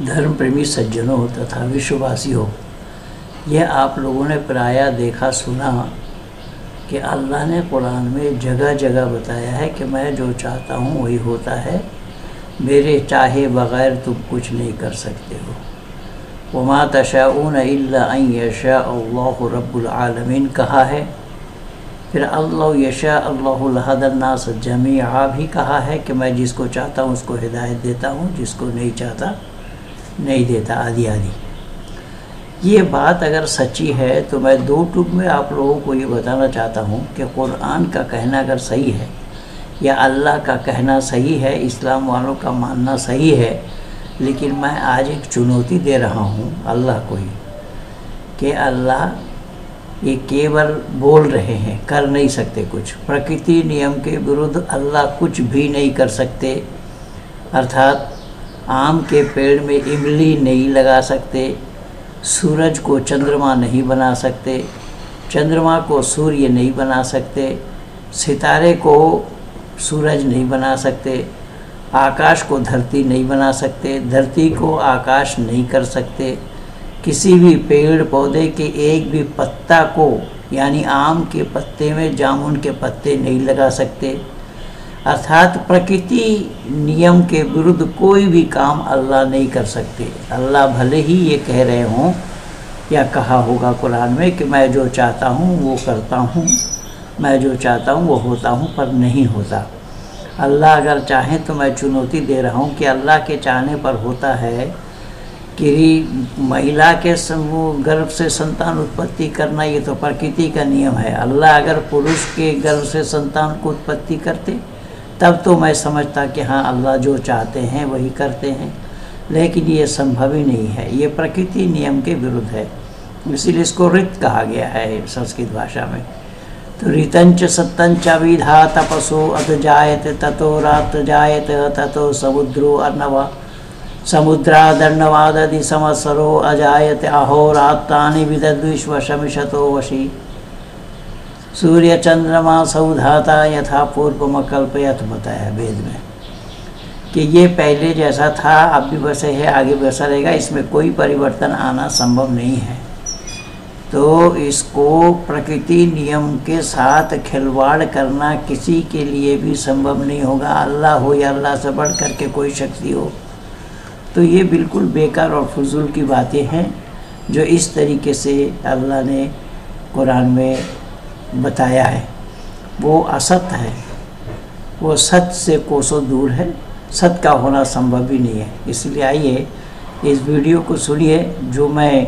धर्म प्रेमी सज्जनों तथा विश्ववासियों, यह आप लोगों ने प्रायः देखा सुना कि अल्लाह ने कुरान में जगह जगह बताया है कि मैं जो चाहता हूँ वही होता है, मेरे चाहे बग़ैर तुम कुछ नहीं कर सकते हो। वमा तशाऊन इल्ला अन यशा अल्लाहु रब्बुल आलमीन कहा है। फिर अल्लाह यशा अल्लाहु लहदन्नास जमीआ भी कहा है कि मैं जिसको चाहता हूँ उसको हिदायत देता हूँ, जिसको नहीं चाहता नहीं देता, आदि आदि। ये बात अगर सच्ची है तो मैं दो टूक में आप लोगों को ये बताना चाहता हूँ कि कुरान का कहना अगर सही है या अल्लाह का कहना सही है, इस्लाम वालों का मानना सही है, लेकिन मैं आज एक चुनौती दे रहा हूँ अल्लाह को ही कि अल्लाह ये केवल बोल रहे हैं, कर नहीं सकते कुछ। प्रकृति नियम के विरुद्ध अल्लाह कुछ भी नहीं कर सकते। अर्थात आम के पेड़ में इमली नहीं लगा सकते, सूरज को चंद्रमा नहीं बना सकते, चंद्रमा को सूर्य नहीं बना सकते, सितारे को सूरज नहीं बना सकते, आकाश को धरती नहीं बना सकते, धरती को आकाश नहीं कर सकते, किसी भी पेड़ पौधे के एक भी पत्ता को यानी आम के पत्ते में जामुन के पत्ते नहीं लगा सकते। अर्थात प्रकृति नियम के विरुद्ध कोई भी काम अल्लाह नहीं कर सकते। अल्लाह भले ही ये कह रहे हों या कहा होगा कुरान में कि मैं जो चाहता हूँ वो करता हूँ, मैं जो चाहता हूँ वो होता हूँ, पर नहीं होता। अल्लाह अगर चाहें तो मैं चुनौती दे रहा हूँ कि अल्लाह के चाहने पर होता है कि महिला के गर्भ से संतान उत्पत्ति करना, ये तो प्रकृति का नियम है। अल्लाह अगर पुरुष के गर्भ से संतान को उत्पत्ति करते तब तो मैं समझता कि हाँ अल्लाह जो चाहते हैं वही करते हैं, लेकिन ये संभव ही नहीं है, ये प्रकृति नियम के विरुद्ध है। इसीलिए इसको ऋत कहा गया है संस्कृत भाषा में। तो ऋतंच सत्तंच विधा तपसो अथ जायते ततो रात जायते ततो समुद्रो अर्णव समुद्रादर्णवादधि संवत्सरो अजायते अहोरात्राणि विदद्विश्वशमिशतो वशी सूर्य चंद्रमा सौधाता यथा पूर्वम कल्पयत बताया वेद में कि ये पहले जैसा था अब भी वैसे है, आगे वैसा रहेगा, इसमें कोई परिवर्तन आना संभव नहीं है। तो इसको प्रकृति नियम के साथ खिलवाड़ करना किसी के लिए भी संभव नहीं होगा, अल्लाह हो या अल्लाह से बढ़ करके कोई शक्ति हो। तो ये बिल्कुल बेकार और फजूल की बातें हैं जो इस तरीके से अल्लाह ने कुरान में बताया है, वो असत्य है, वो सत्य से कोसों दूर है, सत्य का होना संभव भी नहीं है। इसलिए आइए इस वीडियो को सुनिए जो मैं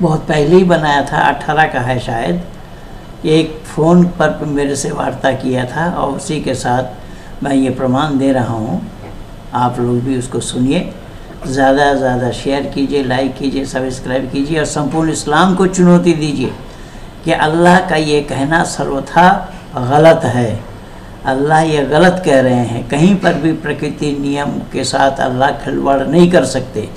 बहुत पहले ही बनाया था, 18 का है शायद। एक फ़ोन पर मेरे से वार्ता किया था और उसी के साथ मैं ये प्रमाण दे रहा हूँ। आप लोग भी उसको सुनिए, ज़्यादा से ज़्यादा शेयर कीजिए, लाइक कीजिए, सब्सक्राइब कीजिए और संपूर्ण इस्लाम को चुनौती दीजिए कि अल्लाह का ये कहना सर्वथा गलत है। अल्लाह ये गलत कह रहे हैं, कहीं पर भी प्रकृति नियम के साथ अल्लाह खिलवाड़ नहीं कर सकते।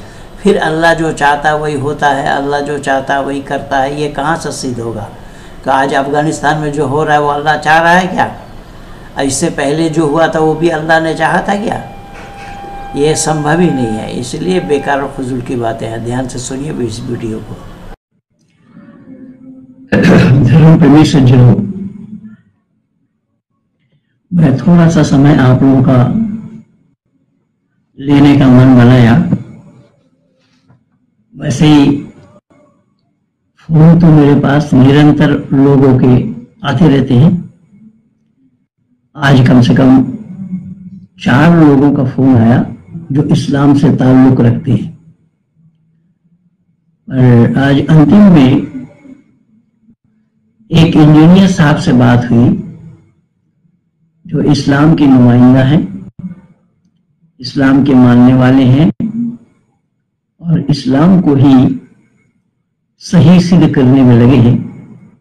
फिर अल्लाह जो चाहता वही होता है, अल्लाह जो चाहता वही करता है, ये कहाँ से सिद्ध होगा? तो आज अफ़गानिस्तान में जो हो रहा है वो अल्लाह चाह रहा है क्या? इससे पहले जो हुआ था वो भी अल्लाह ने चाहा था क्या? ये संभव ही नहीं है। इसलिए बेकार और फजूल की बातें हैं। ध्यान से सुनिए इस वीडियो को। धर्म प्रेमी सज्जनों, मैं थोड़ा सा समय आप लोगों का लेने का मन बनाया। वैसे ही फोन तो मेरे पास निरंतर लोगों के आते रहते हैं। आज कम से कम 4 लोगों का फोन आया जो इस्लाम से ताल्लुक रखते हैं। और आज अंतिम में एक इंजीनियर साहब से बात हुई जो इस्लाम के नुमाइंदा हैं, इस्लाम के मानने वाले हैं और इस्लाम को ही सही सिद्ध करने में लगे हैं।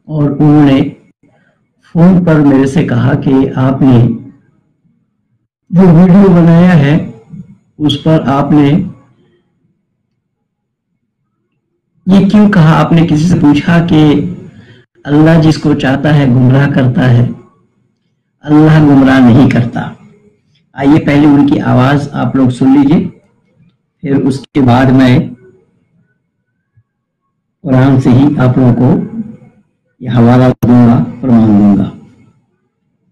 और उन्होंने फोन पर मेरे से कहा कि आपने जो वीडियो बनाया है उस पर आपने ये क्यों कहा? आपने किसी से पूछा कि अल्लाह जिसको चाहता है गुमराह करता है, अल्लाह गुमराह नहीं करता। आइए पहले उनकी आवाज आप लोग सुन लीजिए, फिर उसके बाद मैं कुरान से ही आप लोगों को यह हवाला दूंगा, प्रमाण दूंगा।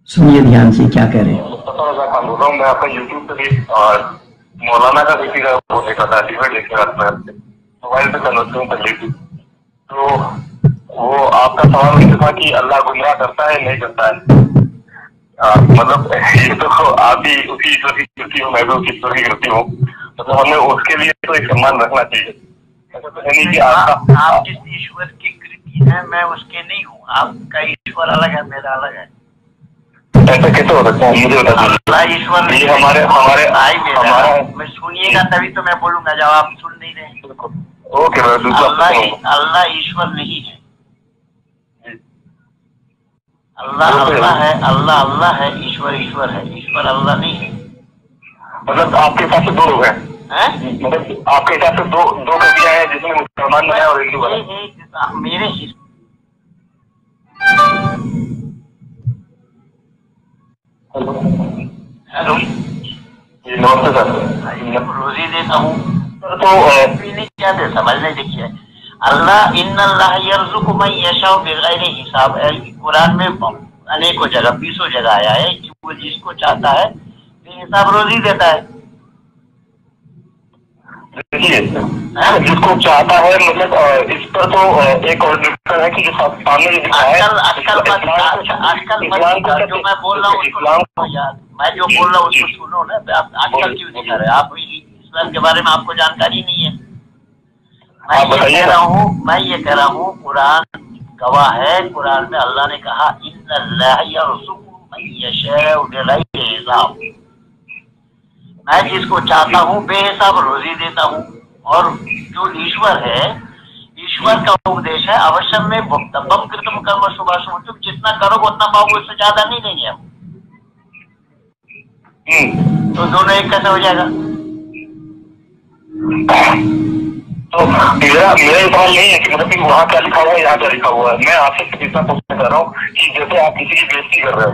सुनिए ध्यान से क्या कह रहे हैं। मैं आपका यूट्यूब पे भी और मौलाना का किसी का वो देखा था, डिबेट देखा था मोबाइल पे कन्वर्सेशन कर ली थी। तो वो आपका सवाल ये था कि अल्लाह गुमराह करता है नहीं करता है। मतलब ये तो आप भी उसी ईश्वर की कृति हो, मैं भी उसी ईश्वर की कृति हूँ, मतलब हमें उसके लिए तो एक सम्मान रखना चाहिए। ऐसा तो है नहीं कि आप जिस ईश्वर की कृति है मैं उसके नहीं हूँ। आपका ईश्वर अलग है, मेरा अलग है। ऐसा कैसे हो सकता है, मुझे बता दीजिए। ईश्वर ये हमारे हमारे हमारा मैं सुनिएगा तभी तो मैं बोलूंगा, जब आप सुन नहीं रहे। ओके, अल्लाह ईश्वर नहीं है। अल्लाह अल्लाह है, अल्लाह अल्लाह है, ईश्वर ईश्वर है, ईश्वर अल्लाह नहीं है। मतलब आपके हिसाब से दो लोग हैं? मतलब आपके हिसाब से दो दो कृतियां हैं जिसमें मुसलमान है और हिंदू है? मेरे हेलो, नमस्ते सर। रोजी देता हूँ तो नहीं क्या दे समझ नहीं। देखिए अल्लाह इन्नल्लाह यर्ज़ुक़ु मन यशाउ बिग़ैरि हिसाब, कुरान में अनेकों जगह 20 जगह आया है कि वो जिसको चाहता है बेहिसाब रोजी देता है। देखिए जिसको चाहता है, मतलब इस पर तो एक और डिफरेंस है कि जो सामने जो दिखा है आजकल जो मैं बोल रहा हूँ मैं जो बोल रहा हूँ उसको सुनो ना। आप आजकल क्यों दिखा रहे? आप इस्लाम के बारे में आपको जानकारी नहीं है। मैं ये कह रहा हूँ कुरान गवाह है। कुरान में अल्लाह ने कहा इन्नल्लाह यर्ज़ुक़ु मन यशाउ बिग़ैरि हिसाब, मैं जिसको चाहता हूँ बेहिसाब रोजी देता हूँ। और जो ईश्वर है, ईश्वर का उपदेश है अवश्य में भक्तव्यम कृतम कर्म शुभाशुभ, तुम जितना करोगे उतना पाओगे, उससे ज्यादा नहीं देंगे हम। तो दोनों एक कैसे हो जाएगा? तो मेरा सवाल नहीं है कि मतलब कि वहाँ क्या लिखा हुआ है यहाँ क्या लिखा हुआ है। मैं आपसे इतना पूछना चाह रहा हूँ कि जैसे आप किसी की बेइज्जती कर रहे हो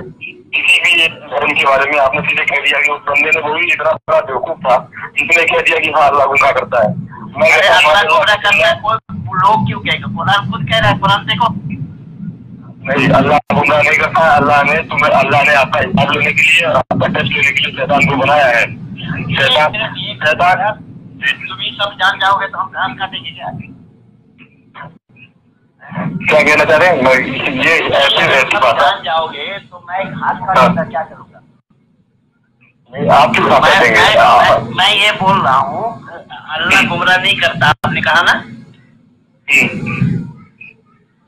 किसी भी एक धर्म के बारे में, आपने सीधे कह दिया कि उस बंदे ने, वो भी इतना बड़ा बेवकूफ था जिसने कह दिया कि हाँ अल्लाह गुनाह करता है। मैं अल्लाह गुनाह करता है, कोई लोग क्यों कहेगा? कुरान खुद कह रहा है, कुरान देखो। नहीं, अल्लाह गुनाह नहीं करता है। अल्लाह ने आपका हिसाब लेने के लिए और आपका टेस्ट लेने के लिए शैतान को बनाया है। शैतान तुम ही सब जान जाओगे तो हम घास काटेंगे क्या? क्या कहना चाह रहे हैं? ये ऐसी बात है, जान जाओगे तो मैं घास काटूंगा, क्या करूंगा? नहीं, आप क्यों घास काटेंगे? मैं ये बोल रहा हूँ अल्लाह गुमराह नहीं करता, आपने कहा ना।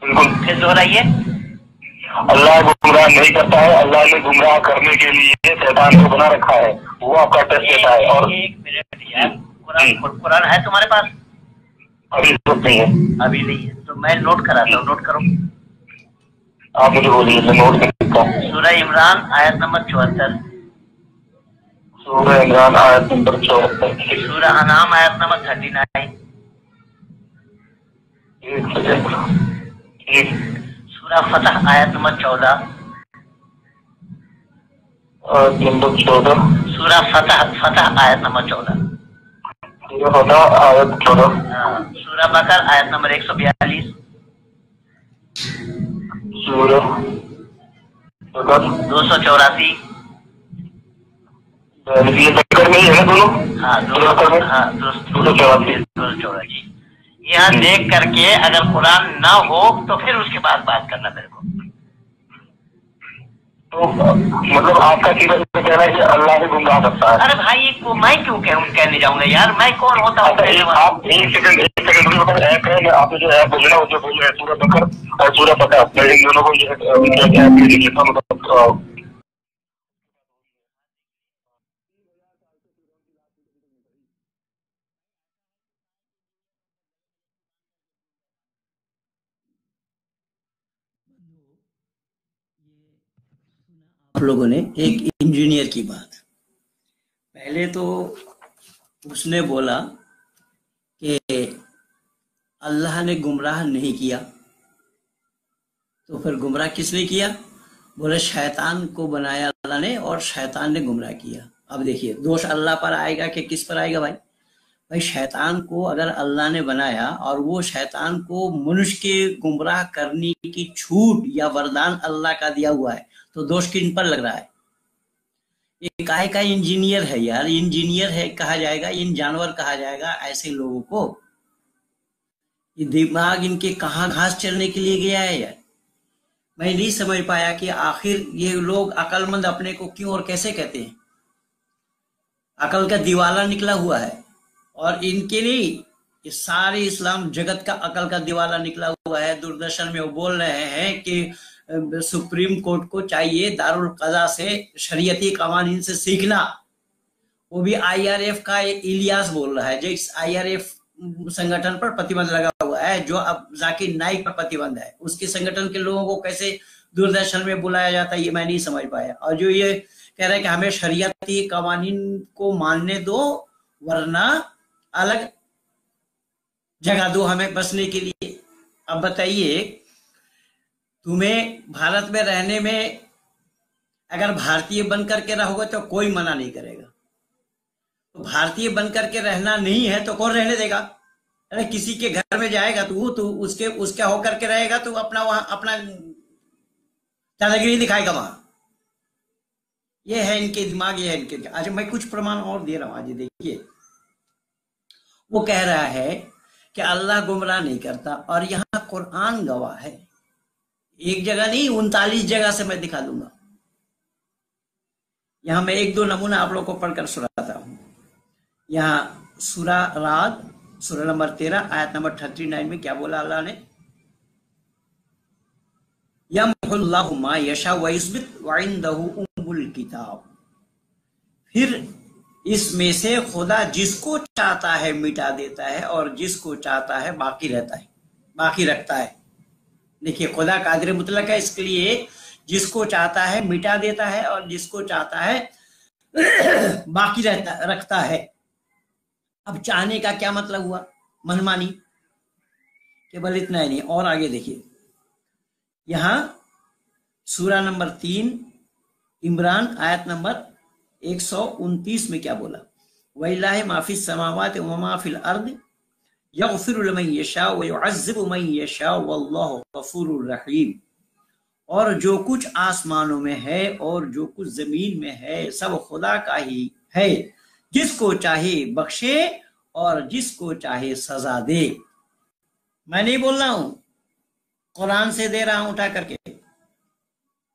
बिल्कुल फिर दोहराइए। अल्लाह गुमराह नहीं करता है। अल्लाह ने गुमराह करने के लिए शैतान को बना रखा है, वो आपका टेस्ट लेता है। और एक मिनट यार, कुरान है तुम्हारे पास? अभी नहीं है। अभी नहीं है तो मैं नोट कराता हूँ, नोट करो। आप मुझे बोलिए, मैं नोट कर सकता हूँ। सूरह इमरान आयत नंबर 74, सूरह इमरान आयत नंबर 74, सूरह अनाम आयत नंबर 39, सूरह फतह आयत नंबर 14, सूरह फतह आयत नंबर 14, सूरह बकर आयत नंबर 142, सूरह 284, ये बकर में ही है ना दोनों? हाँ 284। यहाँ देख करके अगर कुरान ना हो तो फिर उसके बाद बात करना मेरे को। तो मतलब आपका सीधा कहना है कि अल्लाह से गुमराह करता है। अरे भाई को मैं क्यों कहने जाऊंगा यार, मैं कौन होता हूँ? आप एक सेकंड ऐप है, आप जो ऐप बोल रहे हैं, जो बोल रहे हैं सूरह बकर और सूरह फतह, मैं इन दोनों को मतलब आप लोगों ने एक इंजीनियर की बात, पहले तो उसने बोला कि अल्लाह ने गुमराह नहीं किया, तो फिर गुमराह किसने किया? बोले शैतान को बनाया अल्लाह ने और शैतान ने गुमराह किया। अब देखिए दोष अल्लाह पर आएगा कि किस पर आएगा भाई? भाई शैतान को अगर अल्लाह ने बनाया और वो शैतान को मनुष्य के गुमराह करने की छूट या वरदान अल्लाह का दिया हुआ है, तो दोष किन पर लग रहा है? ये काहे का इंजीनियर है यार, इंजीनियर है कहा जाएगा, इन जानवर कहा जाएगा ऐसे लोगों को। ये दिमाग इनके कहाँ घास चरने के लिए गया है यार। मैं नहीं समझ पाया कि आखिर ये लोग अक्लमंद अपने को क्यों और कैसे कहते हैं। अकल का दिवाला निकला हुआ है, और इनके नहीं, ये सारे इस्लाम जगत का अकल का दिवाला निकला हुआ है। दूरदर्शन में वो बोल रहे हैं कि सुप्रीम कोर्ट को चाहिए दारुल कज़ा से शरीयती कवानीन से सीखना। वो भी IRF का इलियास बोल रहा है, जो इस IRF संगठन पर प्रतिबंध लगा हुआ है, जो अब जाकिर नाइक पर प्रतिबंध है, उसके संगठन के लोगों को कैसे दूरदर्शन में बुलाया जाता है ये मैं नहीं समझ पाया। और जो ये कह रहे हैं कि हमें शरीयती कवानीन को मानने दो वरना अलग जगह दो हमें बसने के लिए। अब बताइए, तुम्हें भारत में रहने में अगर भारतीय बन करके रहोगे तो कोई मना नहीं करेगा। तो भारतीय बन करके रहना नहीं है तो कौन रहने देगा? अरे किसी के घर में जाएगा तो उसके होकर के रहेगा, तो अपना वहां अपना दादागिरी दिखाएगा वहां। ये है इनके दिमाग, ये है इनके। अच्छा मैं कुछ प्रमाण और दे रहा हूं। आज देखिए, वो कह रहा है कि अल्लाह गुमराह नहीं करता, और यहां कुरान गवाह है। एक जगह नहीं, 39 जगह से मैं दिखा दूंगा। यहां मैं एक दो नमूना आप लोग को पढ़कर सुनाता हूं। यहाँ सूरा राद, सूरा नंबर 13 आयत नंबर 39 में क्या बोला अल्लाह ने? यमहुल्लाहु मा यशा व युस्बित व इंदहु उम्मुल किताब। फिर इसमें से खुदा जिसको चाहता है मिटा देता है और जिसको चाहता है बाकी रहता है, बाकी रखता है। देखिए, खुदा कादिर मुतलक है, इसके लिए जिसको चाहता है मिटा देता है और जिसको चाहता है बाकी रखता है। अब चाहने का क्या मतलब हुआ? मनमानी। केवल इतना ही नहीं, और आगे देखिए, यहां सूरा नंबर 3 इमरान आयत नंबर 129 में क्या बोला? वलिल्लाहि मा फिस समावाति व मा फिल अर्द यग़फिरु लिमन यशा व युअज़्ज़िबु मन यशा वल्लाहु गफूरुर रहीम। और जो कुछ आसमानों में है और जो कुछ जमीन में है सब खुदा का ही है, जिसको चाहे बख्शे और जिसको चाहे सजा दे। मैं नहीं बोल रहा हूं, कुरान से दे रहा हूं उठा करके,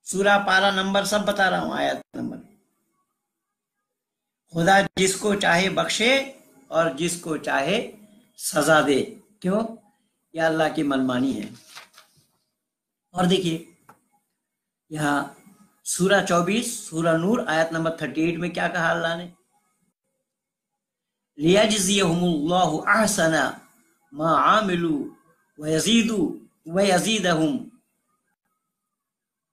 सूरा पारा नंबर सब बता रहा हूं, आयत नंबर। खुदा जिसको चाहे बख्शे और जिसको चाहे सजा दे। क्यों? यह अल्लाह की मनमानी है। और देखिए यहां सूरा 24 सूरा नूर आयत नंबर 38 में क्या कहा अल्लाह ने? लियजज़ियहुमुल्लाहु अहसना मा आमिलू व यज़ीदहुम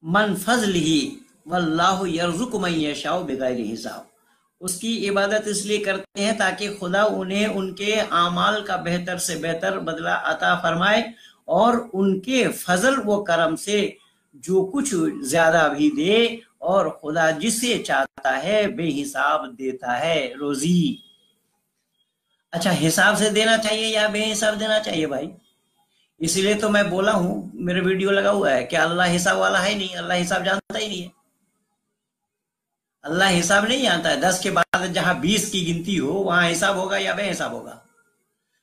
मन फज़लिही वल्लाहु यर्ज़ुक़ु मन यशाउ बिग़ैरि हिसाब। उसकी इबादत इसलिए करते हैं ताकि खुदा उन्हें उनके आमाल का बेहतर से बेहतर बदला अता फरमाए और उनके फजल व करम से जो कुछ ज्यादा भी दे, और खुदा जिसे चाहता है बेहिसाब देता है रोजी। अच्छा, हिसाब से देना चाहिए या बेहिसाब देना चाहिए भाई? इसलिए तो मैं बोला हूं, मेरे वीडियो लगा हुआ है कि अल्लाह हिसाब वाला है नहीं, अल्लाह हिसाब जानता ही नहीं है। अल्लाह हिसाब नहीं जानता है। 10 के बाद जहां 20 की गिनती हो वहां हिसाब होगा या बेहिसाब होगा।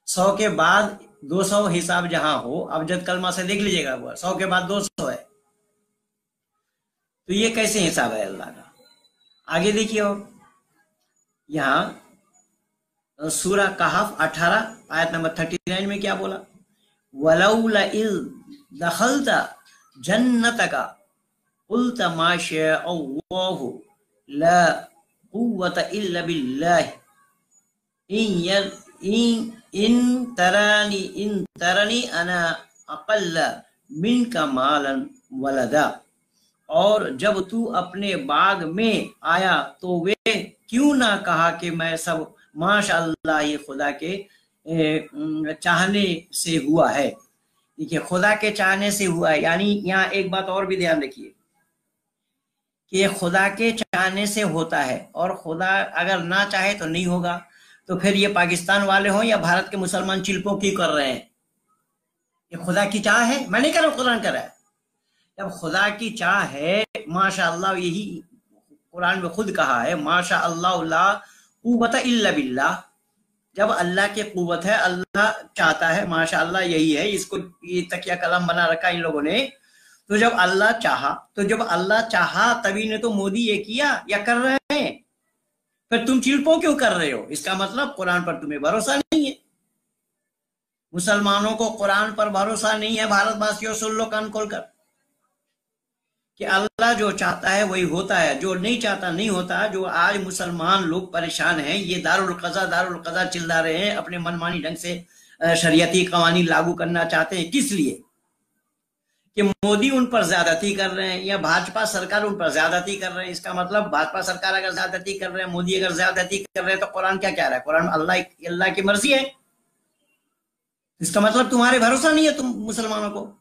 100 के बाद 200 हिसाब जहां हो, अब जब कलमा से देख लीजिएगा, वो 100 के बाद 200 है, तो ये कैसे हिसाब है अल्लाह का? आगे देखिए, और यहां सूरा कहफ 18 आयत नंबर 39 में क्या बोला? वलौला इज़ दखलता जन्नतका कुल्ता मा शाअल्लाहु ला कुव्वता इल्ला बिल्लाह इन तरनी अना अक़ल्ला मिनका मालन वलदा। और जब तू अपने बाग में आया तो वे क्यों ना कहा कि मैं सब माशाअल्लाह ये खुदा के चाहने से हुआ है। देखिए, खुदा के चाहने से हुआ है, यानी यहाँ एक बात और भी ध्यान रखिए कि खुदा के चाहने से होता है, और खुदा अगर ना चाहे तो नहीं होगा। तो फिर ये पाकिस्तान वाले हों या भारत के मुसलमान चिल्पों की कर रहे हैं? ये खुदा की चाह है? मैं नहीं कह रहा हूं कुरान कर रहा है। जब खुदा की चाह है, माशाअल्लाह, यही कुरान में खुद कहा है, माशाअल्लाह ला कुव्वत इल्ला बिल्लाह। जब अल्लाह की कुव्वत है, अल्लाह चाहता है, माशाअल्लाह यही है। इसको ये तकिया कलम बना रखा इन लोगों ने। तो जब अल्लाह चाहा, तो जब अल्लाह चाहा तभी ने तो मोदी ये किया या कर रहे हैं। फिर तुम चिल्पो क्यों कर रहे हो? इसका मतलब कुरान पर तुम्हें भरोसा नहीं है। मुसलमानों को कुरान पर भरोसा नहीं है। भारतवासियों, सुन लो कान खोलकर कि अल्लाह जो चाहता है वही होता है, जो नहीं चाहता नहीं होता। जो आज मुसलमान लोग परेशान हैं, ये दारुल कज़ा चिल्ला रहे हैं, अपने मनमानी ढंग से शरीयती कवानीन लागू करना चाहते हैं। किस लिए? कि मोदी उन पर ज्यादती कर रहे हैं या भाजपा सरकार उन पर ज्यादती कर रहे हैं। इसका मतलब भाजपा सरकार अगर ज्यादती कर रहे हैं, मोदी अगर ज्यादती कर रहे हैं, तो कुरान क्या कह रहा है? कुरान अल्लाह की मर्जी है। इसका मतलब तुम्हारे भरोसा नहीं है तुम मुसलमानों को।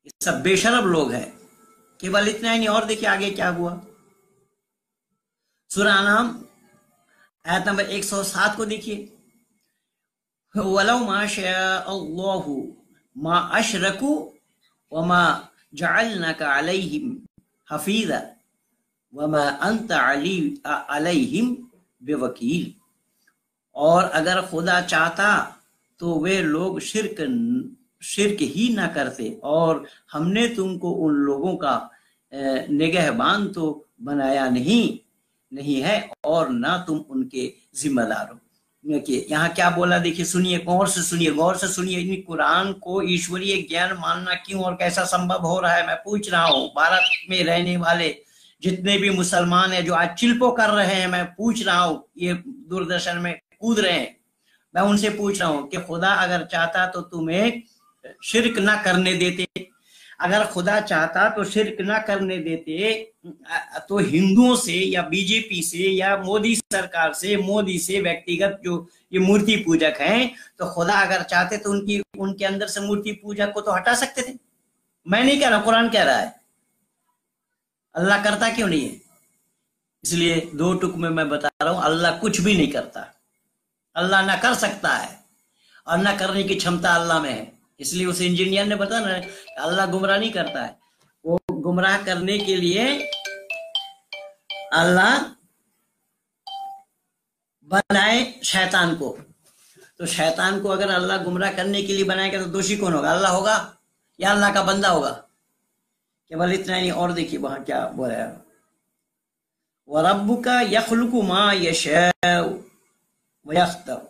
ये सब बेशरम लोग हैं। केवल इतना ही नहीं, और देखिए आगे क्या हुआ। सूरह अनाम आयत नंबर 107 को देखिए। वलौ मा शाअल्लाहु मा अशरकू वमा जअलनाका अलैहिम हफीज़ा वमा अंत अलैहिम बिवकील। और अगर खुदा चाहता तो वे लोग शिर्क ही ना करते, और हमने तुमको उन लोगों का निगहबान तो बनाया नहीं है, और ना तुम उनके जिम्मेदार हो। देखिए यहाँ क्या बोला, देखिए सुनिए, गौर से सुनिए। इन कुरान को ईश्वरीय ज्ञान मानना क्यों और कैसा संभव हो रहा है? मैं पूछ रहा हूँ भारत में रहने वाले जितने भी मुसलमान हैं जो आज चिल्पो कर रहे हैं, मैं पूछ रहा हूँ, ये दूरदर्शन में कूद रहे हैं, मैं उनसे पूछ रहा हूँ कि खुदा अगर चाहता तो तुम्हें शिर्क ना करने देते। अगर खुदा चाहता तो शिर्क ना करने देते, तो हिंदुओं से या बीजेपी से या मोदी सरकार से, मोदी से व्यक्तिगत जो ये मूर्ति पूजक हैं, तो खुदा अगर चाहते तो उनके अंदर से मूर्ति पूजक को तो हटा सकते थे। मैं नहीं कह रहा, कुरान कह रहा है। अल्लाह करता क्यों नहीं है? इसलिए दो टुक में मैं बता रहा हूं, अल्लाह कुछ भी नहीं करता। अल्लाह ना कर सकता है और ना करने की क्षमता अल्लाह में है। इसलिए उस इंजीनियर ने बताया ना, अल्लाह गुमराह नहीं करता है। वो गुमराह करने के लिए अल्लाह बनाए शैतान को। तो शैतान को अगर अल्लाह गुमराह करने के लिए बनाएगा तो दोषी कौन होगा? अल्लाह होगा या अल्लाह का बंदा होगा? केवल इतना ही, और देखिए वहां क्या बोला है, वरब्बुका यखलुकु मा यशाउ व यख्तर।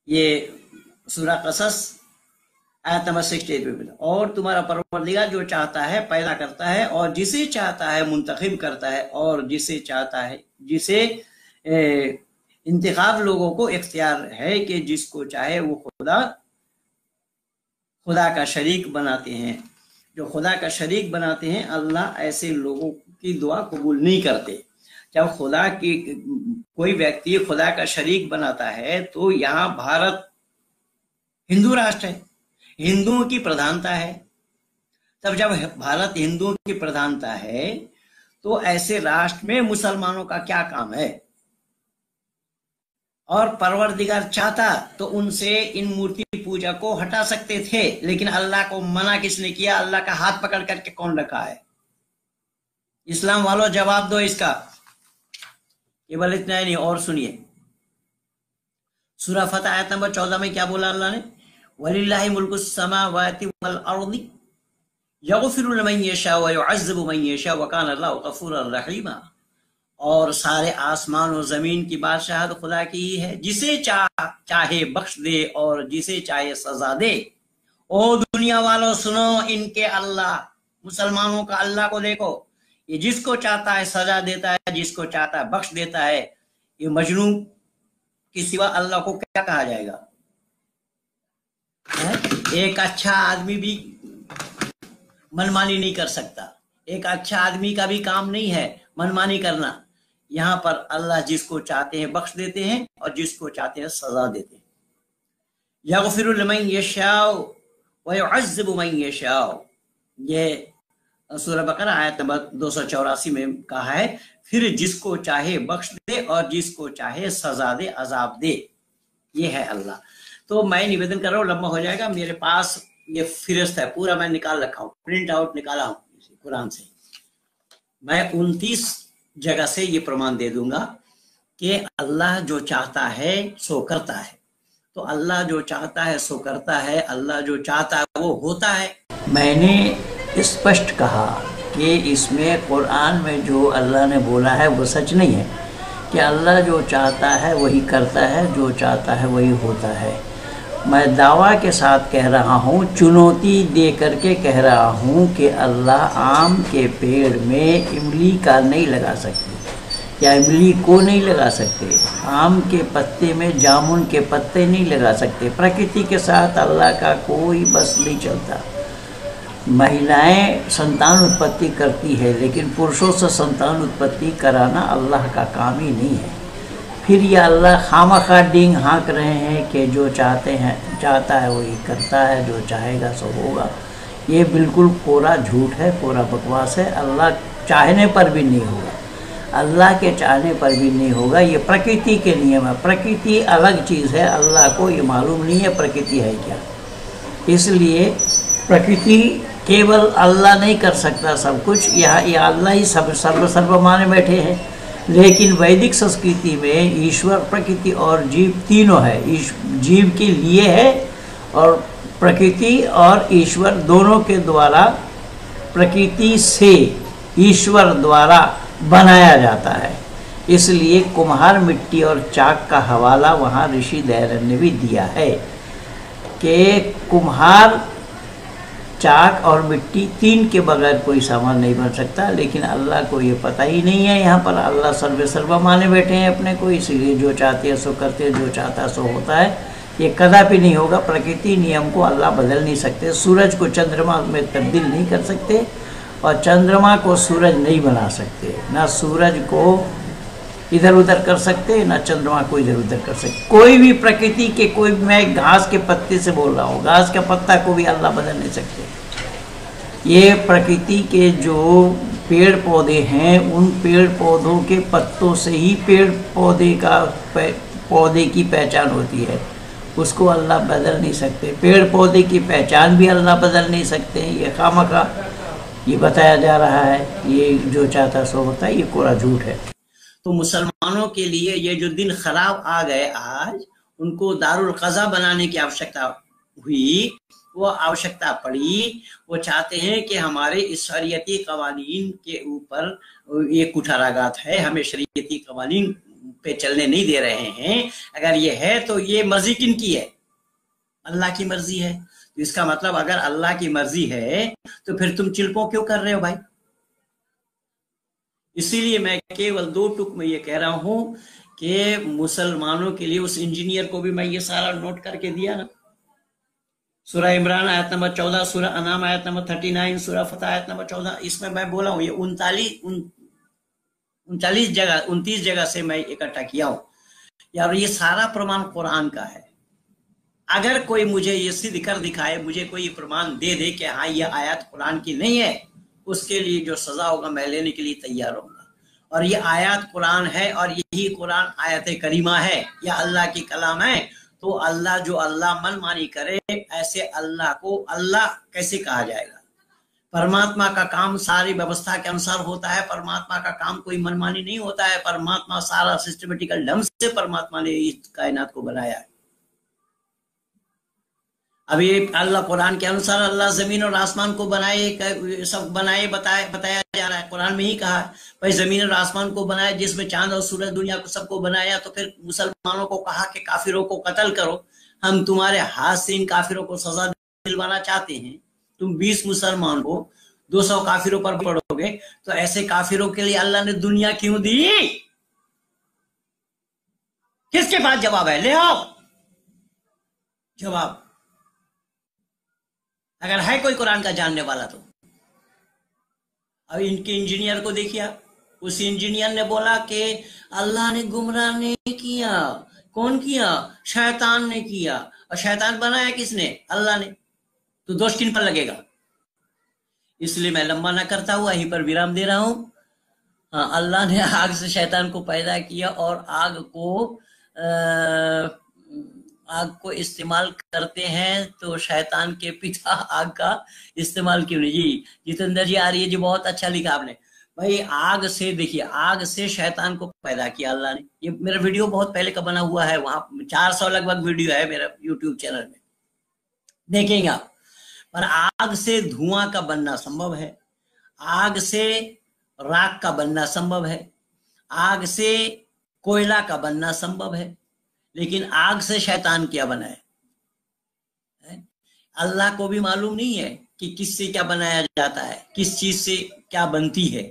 ये सूरह कसस आयत नंबर 68 में मिला। और तुम्हारा परवरदिगार जो चाहता है पैदा करता है, और जिसे चाहता है मुंतखब करता है, और जिसे चाहता है, जिसे इंतखाब लोगों को इख्तियार है कि जिसको चाहे वो खुदा का शरीक बनाते हैं। जो खुदा का शरीक बनाते हैं, अल्लाह ऐसे लोगों की दुआ कबूल नहीं करते। जब खुदा की कोई व्यक्ति खुदा का शरीक बनाता है, तो यहाँ भारत हिंदू राष्ट्र है, हिंदुओं की प्रधानता है। तब जब भारत हिंदुओं की प्रधानता है, तो ऐसे राष्ट्र में मुसलमानों का क्या काम है? और परवरदिगार चाहता तो उनसे इन मूर्ति पूजा को हटा सकते थे, लेकिन अल्लाह को मना किसने किया? अल्लाह का हाथ पकड़ करके कौन रखा है? इस्लाम वालों जवाब दो इसका। केवल इतना ही नहीं, और सुनिए सूरह फतह आयत नंबर 14 में क्या बोला अल्लाह ने? वलिल्लाहि मुल्कुस समावाति वल अर्दि यगफिरु लिमन यशा व युअज़्ज़िबु मन यशा व काना अल्लाहु गफूरर रहीमा। और सारे आसमान और जमीन की बादशाहत खुदा की ही है, जिसे चाहे बख्श दे और जिसे चाहे सजा दे। ओ दुनिया वालों सुनो इनके अल्लाह, मुसलमानों का अल्लाह को देखो। ये जिसको चाहता है सजा देता है, जिसको चाहता है बख्श देता है। ये मजनू के सिवा अल्लाह को क्या कहा जाएगा? एक अच्छा आदमी भी मनमानी नहीं कर सकता। एक अच्छा आदमी का भी काम नहीं है मनमानी करना। यहाँ पर अल्लाह जिसको चाहते हैं बख्श देते हैं और जिसको चाहते हैं सजा देते हैं। यगफिरु लिमन यशाउ व युअज़्ज़िबु मन यशाउ। ये सूरह बकरा आयत नंबर 284 में कहा है, फिर जिसको चाहे बख्श दे और जिसको चाहे सजा दे, अजाब दे। ये है अल्लाह। तो मैं निवेदन कर रहा हूँ, लंबा हो जाएगा, मेरे पास ये फिहरिस्त है पूरा, मैं निकाल रखा हूँ, प्रिंट आउट निकाला हूँ कुरान से। मैं 29 जगह से ये प्रमाण दे दूंगा कि अल्लाह जो चाहता है सो करता है। तो अल्लाह जो चाहता है सो करता है, अल्लाह जो चाहता है वो होता है। मैंने स्पष्ट कहा कि इसमें कुरान में जो अल्लाह ने बोला है वो सच नहीं है, कि अल्लाह जो चाहता है वही करता है, जो चाहता है वही होता है। मैं दावा के साथ कह रहा हूँ, चुनौती दे करके कह रहा हूँ कि अल्लाह आम के पेड़ में इमली का नहीं लगा सकते, या इमली को नहीं लगा सकते, आम के पत्ते में जामुन के पत्ते नहीं लगा सकते। प्रकृति के साथ अल्लाह का कोई बस नहीं चलता। महिलाएं संतान उत्पत्ति करती है, लेकिन पुरुषों से संतान उत्पत्ति कराना अल्लाह का काम ही नहीं है। फिर ये अल्लाह खामखा डींग हाँक रहे हैं कि जो चाहता है वही करता है, जो चाहेगा सो होगा। ये बिल्कुल कोरा झूठ है, कोरा बकवास है। अल्लाह चाहने पर भी नहीं होगा, अल्लाह के चाहने पर भी नहीं होगा। ये प्रकृति के नियम है। प्रकृति अलग चीज़ है, अल्लाह को ये मालूम नहीं है प्रकृति है क्या। इसलिए प्रकृति केवल अल्लाह नहीं कर सकता सब कुछ, यह अल्लाह ही सर्व माने बैठे हैं। लेकिन वैदिक संस्कृति में ईश्वर, प्रकृति और जीव तीनों है। जीव के लिए है और प्रकृति और ईश्वर दोनों के द्वारा, प्रकृति से ईश्वर द्वारा बनाया जाता है। इसलिए कुम्हार मिट्टी और चाक का हवाला वहाँ ऋषि दयानंद ने भी दिया है कि कुम्हार, चाक और मिट्टी तीन के बगैर कोई सामान नहीं बन सकता। लेकिन अल्लाह को ये पता ही नहीं है। यहाँ पर अल्लाह सर्वा माने बैठे हैं अपने को, इसीलिए जो चाहते हैं सो करते हैं, जो चाहता है सो होता है। ये कदापि नहीं होगा। प्रकृति नियम को अल्लाह बदल नहीं सकते। सूरज को चंद्रमा में तब्दील नहीं कर सकते और चंद्रमा को सूरज नहीं बना सकते। ना सूरज को इधर उधर कर सकते, ना चंद्रमा को इधर उधर कर सकते। कोई भी प्रकृति के, कोई, मैं घास के पत्ते से बोल रहा हूँ, घास के पत्ता को भी अल्लाह बदल नहीं सकते। ये प्रकृति के जो पेड़ पौधे हैं, उन पेड़ पौधों के पत्तों से ही पेड़ पौधे की पहचान होती है। उसको अल्लाह बदल नहीं सकते। पेड़ पौधे की पहचान भी अल्लाह बदल नहीं सकते। ये खामखा ये बताया जा रहा है, ये जो चाहता सो होता है, ये कोरा झूठ है। तो मुसलमानों के लिए ये जो दिन खराब आ गए आज, उनको दारुल क़ज़ा बनाने की आवश्यकता हुई, वो आवश्यकता पड़ी। वो चाहते हैं कि हमारे इस शरीयती कवानीन के ऊपर ये कुठाराघात है, हमें शरीयती कवानीन पे चलने नहीं दे रहे हैं। अगर ये है तो ये मर्जी किनकी है? अल्लाह की मर्जी है। तो इसका मतलब अगर अल्लाह की मर्जी है तो फिर तुम चिल्पों क्यों कर रहे हो भाई? इसीलिए मैं केवल 2 टुक में ये कह रहा हूं कि मुसलमानों के लिए, उस इंजीनियर को भी मैं ये सारा नोट करके दिया ना, सूरह इमरान आयत नंबर 14, सूरह अनाम आयत नंबर 39, सूरह फतह आयत नंबर 14, इसमें मैं बोला हूँ। ये 29 जगह से मैं इकट्ठा किया हूँ यार। ये सारा प्रमाण कुरान का है। अगर कोई मुझे ये सिद्ध कर दिखाए, मुझे कोई प्रमाण दे दे कि हाँ ये आयत कुरान की नहीं है, उसके लिए जो सजा होगा मैं लेने के लिए तैयार होऊंगा। और ये आयत कुरान है और यही कुरान आयत करीमा है, या अल्लाह की कलाम है। तो अल्लाह, जो अल्लाह मनमानी करे, ऐसे अल्लाह को अल्लाह कैसे कहा जाएगा? परमात्मा का काम सारी व्यवस्था के अनुसार होता है। परमात्मा का काम कोई मनमानी नहीं होता है। परमात्मा सारा सिस्टमेटिकल ढंग से परमात्मा ने इस कायनात को बनाया है। अब ये अल्लाह कुरान के अनुसार अल्लाह जमीन और आसमान को बनाए, सब बनाए, बताया जा रहा है। कुरान में ही कहा भाई जमीन और आसमान को बनाया, जिसमें चांद और सूरज दुनिया को सबको बनाया। तो फिर मुसलमानों को कहा कि काफिरों को कत्ल करो, हम तुम्हारे हाथ से इन काफिरों को सजा दिलवाना चाहते हैं। तुम 20 मुसलमान हो, 200 काफिरों पर पड़ोगे, तो ऐसे काफिरों के लिए अल्लाह ने दुनिया क्यों दी? किसके पास जवाब है? ले आओ जवाब, अगर है कोई कुरान का जानने वाला तो। अब इनके इंजीनियर को देखिए, उस इंजीनियर ने बोला कि अल्लाह ने गुमराह नहीं किया। कौन किया? शैतान ने किया। और शैतान बनाया किसने? अल्लाह ने। तो दोष किन पर लगेगा? इसलिए मैं लंबा ना करता हुआ यहीं पर विराम दे रहा हूँ। हाँ, अल्लाह ने आग से शैतान को पैदा किया और आग को इस्तेमाल करते हैं, तो शैतान के पिता आग का इस्तेमाल क्यों नहीं? जी जितेंद्र जी आ रही है जी, बहुत अच्छा लिखा आपने भाई। आग से, देखिए आग से शैतान को पैदा किया अल्लाह ने। ये मेरा वीडियो बहुत पहले का बना हुआ है, वहां 400 लगभग वीडियो है मेरा यूट्यूब चैनल में, देखेंगे आप। पर आग से धुआं का बनना संभव है, आग से राख का बनना संभव है, आग से कोयला का बनना संभव है, लेकिन आग से शैतान क्या बना है? अल्लाह को भी मालूम नहीं है कि किससे क्या बनाया जाता है, किस चीज से क्या बनती है।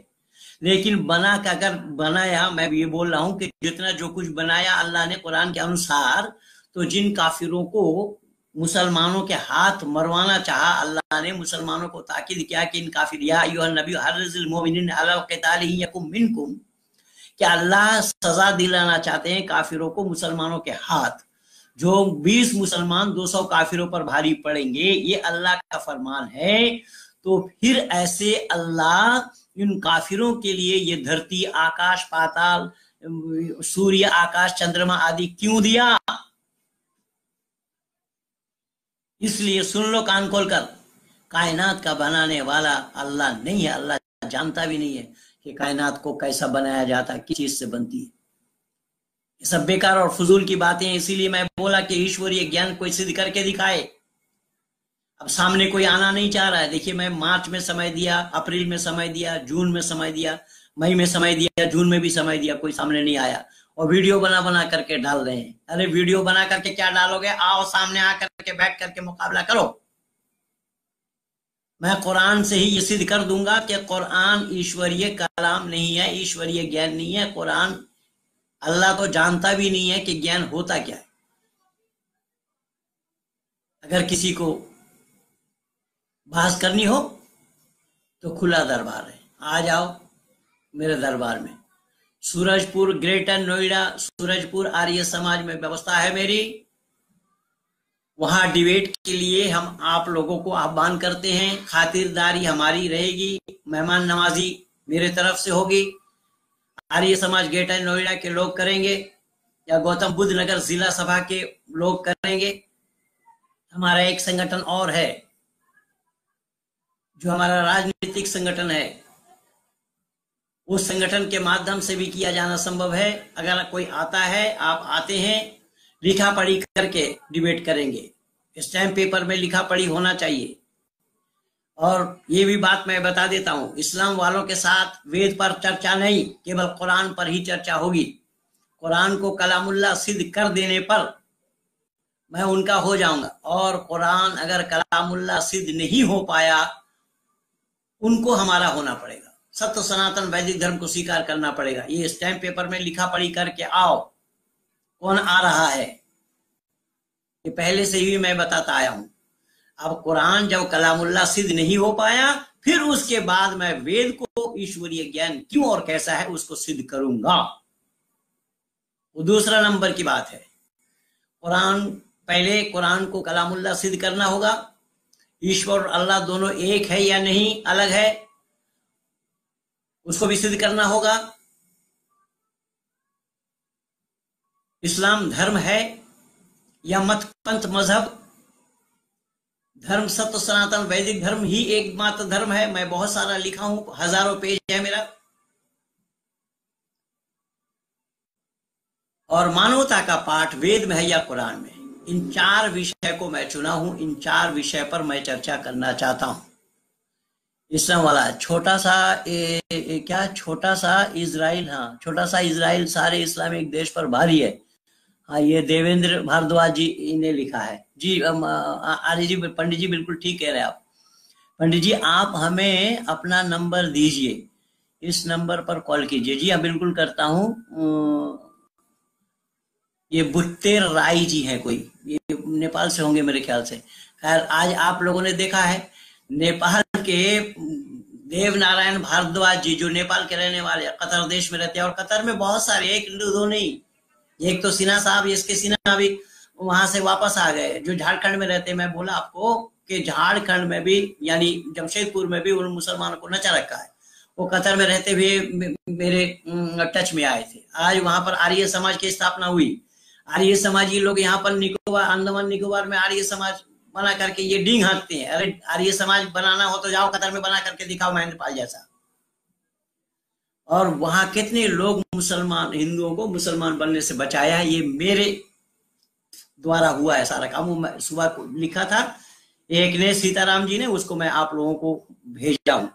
लेकिन बना का अगर बनाया, मैं ये बोल रहा हूं कि जितना जो कुछ बनाया अल्लाह ने कुरान के अनुसार, तो जिन काफिरों को मुसलमानों के हाथ मरवाना चाहा अल्लाह ने, मुसलमानों को ताकीद किया कि इन काफिर या अय्युहन नबी हर्रिज़िल मुमिनीन अला क़ितालिही यकुम मिनकुम, कि अल्लाह सजा दिलाना चाहते हैं काफिरों को मुसलमानों के हाथ। जो 20 मुसलमान 200 काफिरों पर भारी पड़ेंगे, ये अल्लाह का फरमान है। तो फिर ऐसे अल्लाह इन काफिरों के लिए ये धरती, आकाश, पाताल, सूर्य, आकाश, चंद्रमा आदि क्यों दिया? इसलिए सुन लो कान खोलकर, कायनात का बनाने वाला अल्लाह नहीं है। अल्लाह जानता भी नहीं है कि कायनात को कैसा बनाया जाता है, किस चीज से बनती है। ये सब बेकार और फजूल की बातें हैं। इसीलिए मैं बोला कि ईश्वरीय ज्ञान कोई सिद्ध करके दिखाए। अब सामने कोई आना नहीं चाह रहा है। देखिए, मैं मार्च में समय दिया, अप्रैल में समय दिया, जून में समय दिया, मई में समय दिया, जून में भी समय दिया, कोई सामने नहीं आया। और वीडियो बना बना करके डाल रहे हैं। अरे वीडियो बना करके क्या डालोगे? आओ सामने आकर के बैठ करके मुकाबला करो। मैं कुरान से ही ये सिद्ध कर दूंगा कि कुरान ईश्वरीय कलाम नहीं है, ईश्वरीय ज्ञान नहीं है। कुरान अल्लाह तो जानता भी नहीं है कि ज्ञान होता क्या है। अगर किसी को बहस करनी हो तो खुला दरबार है, आ जाओ मेरे दरबार में। सूरजपुर, ग्रेटर नोएडा, सूरजपुर आर्य समाज में व्यवस्था है मेरी। वहां डिबेट के लिए हम आप लोगों को आह्वान करते हैं। खातिरदारी हमारी रहेगी, मेहमान नवाजी मेरे तरफ से होगी। आर्य समाज ग्रेटर नोएडा के लोग करेंगे या गौतम बुद्ध नगर जिला सभा के लोग करेंगे। हमारा एक संगठन और है जो हमारा राजनीतिक संगठन है, उस संगठन के माध्यम से भी किया जाना संभव है। अगर कोई आता है, आप आते हैं, लिखा पढ़ी करके डिबेट करेंगे। स्टैम्प पेपर में लिखा पढ़ी होना चाहिए। और ये भी बात मैं बता देता हूं, इस्लाम वालों के साथ वेद पर चर्चा नहीं, केवल कुरान पर ही चर्चा होगी। कुरान को कलामुल्लाह सिद्ध कर देने पर मैं उनका हो जाऊंगा। और कुरान अगर कलामुल्लाह सिद्ध नहीं हो पाया, उनको हमारा होना पड़ेगा। सत्य सनातन वैदिक धर्म को स्वीकार करना पड़ेगा। ये स्टैम्प पेपर में लिखा पढ़ी करके आओ, कौन आ रहा है, ये पहले से ही मैं बताता आया हूं। अब कुरान जब कलामुल्लाह सिद्ध नहीं हो पाया, फिर उसके बाद मैं वेद को ईश्वरीय ज्ञान क्यों और कैसा है उसको सिद्ध करूंगा। वो दूसरा नंबर की बात है। पहले कुरान को कलामुल्लाह सिद्ध करना होगा। ईश्वर और अल्लाह दोनों एक है या नहीं, अलग है, उसको भी सिद्ध करना होगा। इस्लाम धर्म है या मत, पंथ, मजहब? धर्म सत्य सनातन वैदिक धर्म ही एकमात्र धर्म है। मैं बहुत सारा लिखा हूं, हजारों पेज है मेरा। और मानवता का पाठ वेद में है या कुरान में, इन 4 विषय को मैं चुना हूं। इन 4 विषय पर मैं चर्चा करना चाहता हूं। इस्लाम वाला छोटा सा छोटा सा इजराइल, हाँ छोटा सा इजराइल सारे इस्लामिक देश पर भारी है। हाँ, ये देवेंद्र भारद्वाज जी ने लिखा है। जी आर्य जी, पंडित जी बिल्कुल ठीक कह रहे हैं आप। पंडित जी आप हमें अपना नंबर दीजिए, इस नंबर पर कॉल कीजिए। जी हाँ बिल्कुल करता हूँ। ये बुट्टेर राय जी हैं कोई, ये नेपाल से होंगे मेरे ख्याल से। खैर, आज आप लोगों ने देखा है नेपाल के देव नारायण भारद्वाज जी, जो नेपाल के रहने वाले, कतर देश में रहते हैं। और कतर में बहुत सारे, एक दो नहीं, एक तो सिन्हा साहब, इसके सिन्हा भी वहां से वापस आ गए, जो झारखंड में रहते हैं। मैं बोला आपको के झारखंड में भी यानी जमशेदपुर में भी उन मुसलमानों को नचा रखा है। वो कतर में रहते हुए मेरे टच में आए थे। आज वहां पर आर्य समाज की स्थापना हुई। आर्य समाजी लोग यहाँ पर निकोबार, अंडमान निकोबार में आर्य समाज बना करके ये डींग हाँकते हैं। अरे आर्य समाज बनाना हो तो जाओ कतर में बना करके दिखाओ महेंद्रपाल जैसा। और वहां कितने लोग मुसलमान हिंदुओं को मुसलमान बनने से बचाया है, ये मेरे द्वारा हुआ है सारा काम। वो सुबह को लिखा था एक ने, सीताराम जी ने, उसको मैं आप लोगों को भेजा हूं।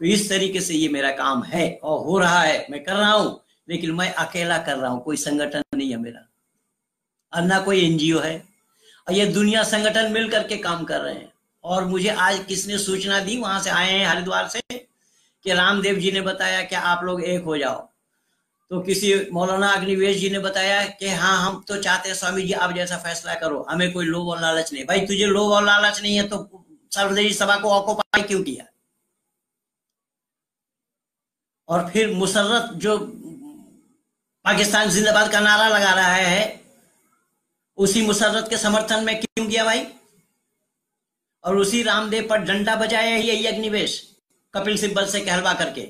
तो इस तरीके से ये मेरा काम है और हो रहा है, मैं कर रहा हूं, लेकिन मैं अकेला कर रहा हूं, कोई संगठन नहीं है मेरा और ना कोई एनजीओ है। और ये दुनिया संगठन मिल करके काम कर रहे हैं। और मुझे आज किसने सूचना दी, वहां से आए हैं हरिद्वार से, कि रामदेव जी ने बताया कि आप लोग एक हो जाओ। तो किसी मौलाना अग्निवेश जी ने बताया कि हाँ हम तो चाहते हैं स्वामी जी आप जैसा फैसला करो, हमें कोई लोभ और लालच नहीं। भाई तुझे लोभ और लालच नहीं है तो सर्वदलीय सभा को ऑक्युपाई क्यों किया? और फिर मुशर्रफ जो पाकिस्तान जिंदाबाद का नारा लगा रहा है, उसी मुशर्रफ के समर्थन में क्यों किया भाई? और उसी रामदेव पर डंडा बजाया ही यही अग्निवेश कपिल सिब्बल से कहलवा करके।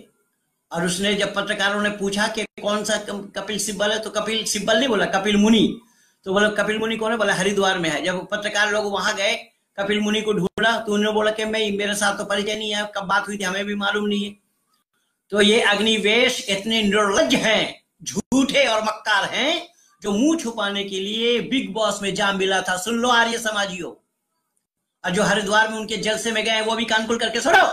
और उसने जब पत्रकारों ने पूछा कि कौन सा कपिल सिब्बल है, तो कपिल सिब्बल नहीं बोला, कपिल मुनि। तो बोला कपिल मुनि कौन है? बोला हरिद्वार में है। जब पत्रकार लोग वहां गए कपिल मुनि को ढूंढा तो उन्होंने बोला कि मैं, मेरे साथ तो परिचय नहीं है, कब बात हुई थी हमें भी मालूम नहीं है। तो ये अग्निवेश इतने निर्लज्ज हैं, झूठे और मक्कार हैं, जो मुंह छुपाने के लिए बिग बॉस में जा मिला था। सुन लो आर्य समाजियों, और जो हरिद्वार में उनके जलसे में गए वो भी कान खोल करके सुनो।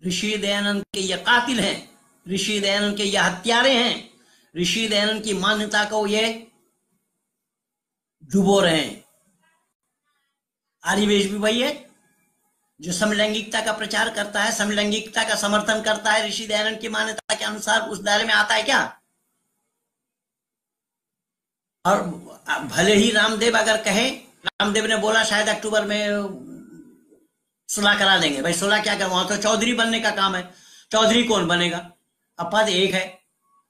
ऋषि दयानंद के ये कातिल हैं, ऋषि दयानंद के ये हत्यारे हैं, ऋषि दयानंद की मान्यता को ये डुबो रहे हैं। आर्यवेश भी वही है जो समलैंगिकता का प्रचार करता है, समलैंगिकता का समर्थन करता है। ऋषि दयानंद की मान्यता के अनुसार उस दायरे में आता है क्या? और भले ही रामदेव अगर कहे, रामदेव ने बोला शायद अक्टूबर में सुलह करा देंगे। भाई सुलह क्या कर, वहां तो चौधरी बनने का काम है। चौधरी कौन बनेगा? अब पद एक है,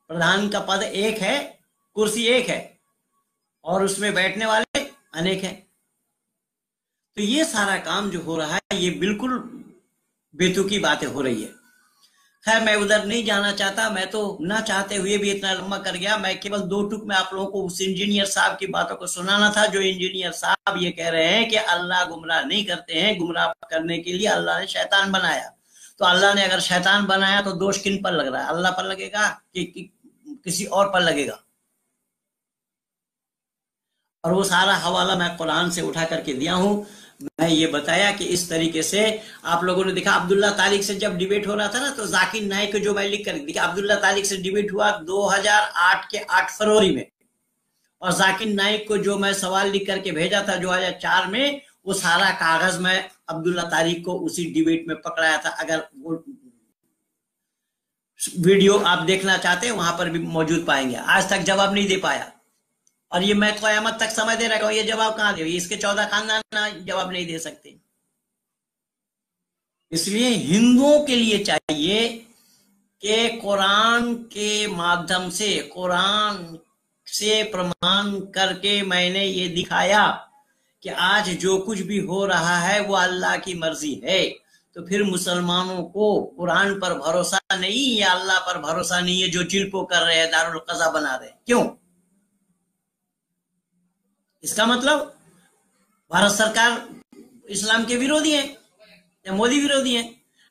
प्रधान का पद एक है, कुर्सी एक है, और उसमें बैठने वाले अनेक हैं। तो ये सारा काम जो हो रहा है ये बिल्कुल बेतुकी बातें हो रही है। खैर मैं उधर नहीं जाना चाहता, मैं तो ना चाहते हुए भी इतना लंबा कर गया। मैं केवल दो टुक में आप लोगों को उस इंजीनियर साहब की बातों को सुनाना था, जो इंजीनियर साहब ये कह रहे हैं कि अल्लाह गुमराह नहीं करते हैं, गुमराह करने के लिए अल्लाह ने शैतान बनाया। तो अल्लाह ने अगर शैतान बनाया तो दोष किन पर लग रहा है? अल्लाह पर लगेगा कि किसी और पर लगेगा? और वो सारा हवाला मैं कुरान से उठा करके दिया हूं। मैं ये बताया कि इस तरीके से आप लोगों ने देखा, अब्दुल्ला तारिक से जब डिबेट हो रहा था ना, तो जाकिर नाइक को जो मैं लिख कर देखा, अब्दुल्ला तारिक से डिबेट हुआ 2008 के 8 फरवरी में, और जाकिर नाइक को जो मैं सवाल लिख करके भेजा था 2004 में, वो सारा कागज मैं अब्दुल्ला तारिक को उसी डिबेट में पकड़ाया था। अगर वो वीडियो आप देखना चाहते हैं वहां पर भी मौजूद पाएंगे। आज तक जवाब नहीं दे पाया, और ये मैं क़यामत तक समय दे रहा हूं, ये जवाब कहां दे? इसके 14 खानदान जवाब नहीं दे सकते। इसलिए हिंदुओं के लिए चाहिए कि कुरान के माध्यम से, कुरान से प्रमाण करके मैंने ये दिखाया कि आज जो कुछ भी हो रहा है वो अल्लाह की मर्जी है। तो फिर मुसलमानों को कुरान पर भरोसा नहीं या अल्लाह पर भरोसा नहीं है, जो चिल्को कर रहे हैं, दारुल क़ज़ा बना रहे हैं। क्यों? इसका मतलब भारत सरकार इस्लाम के विरोधी है या मोदी विरोधी है?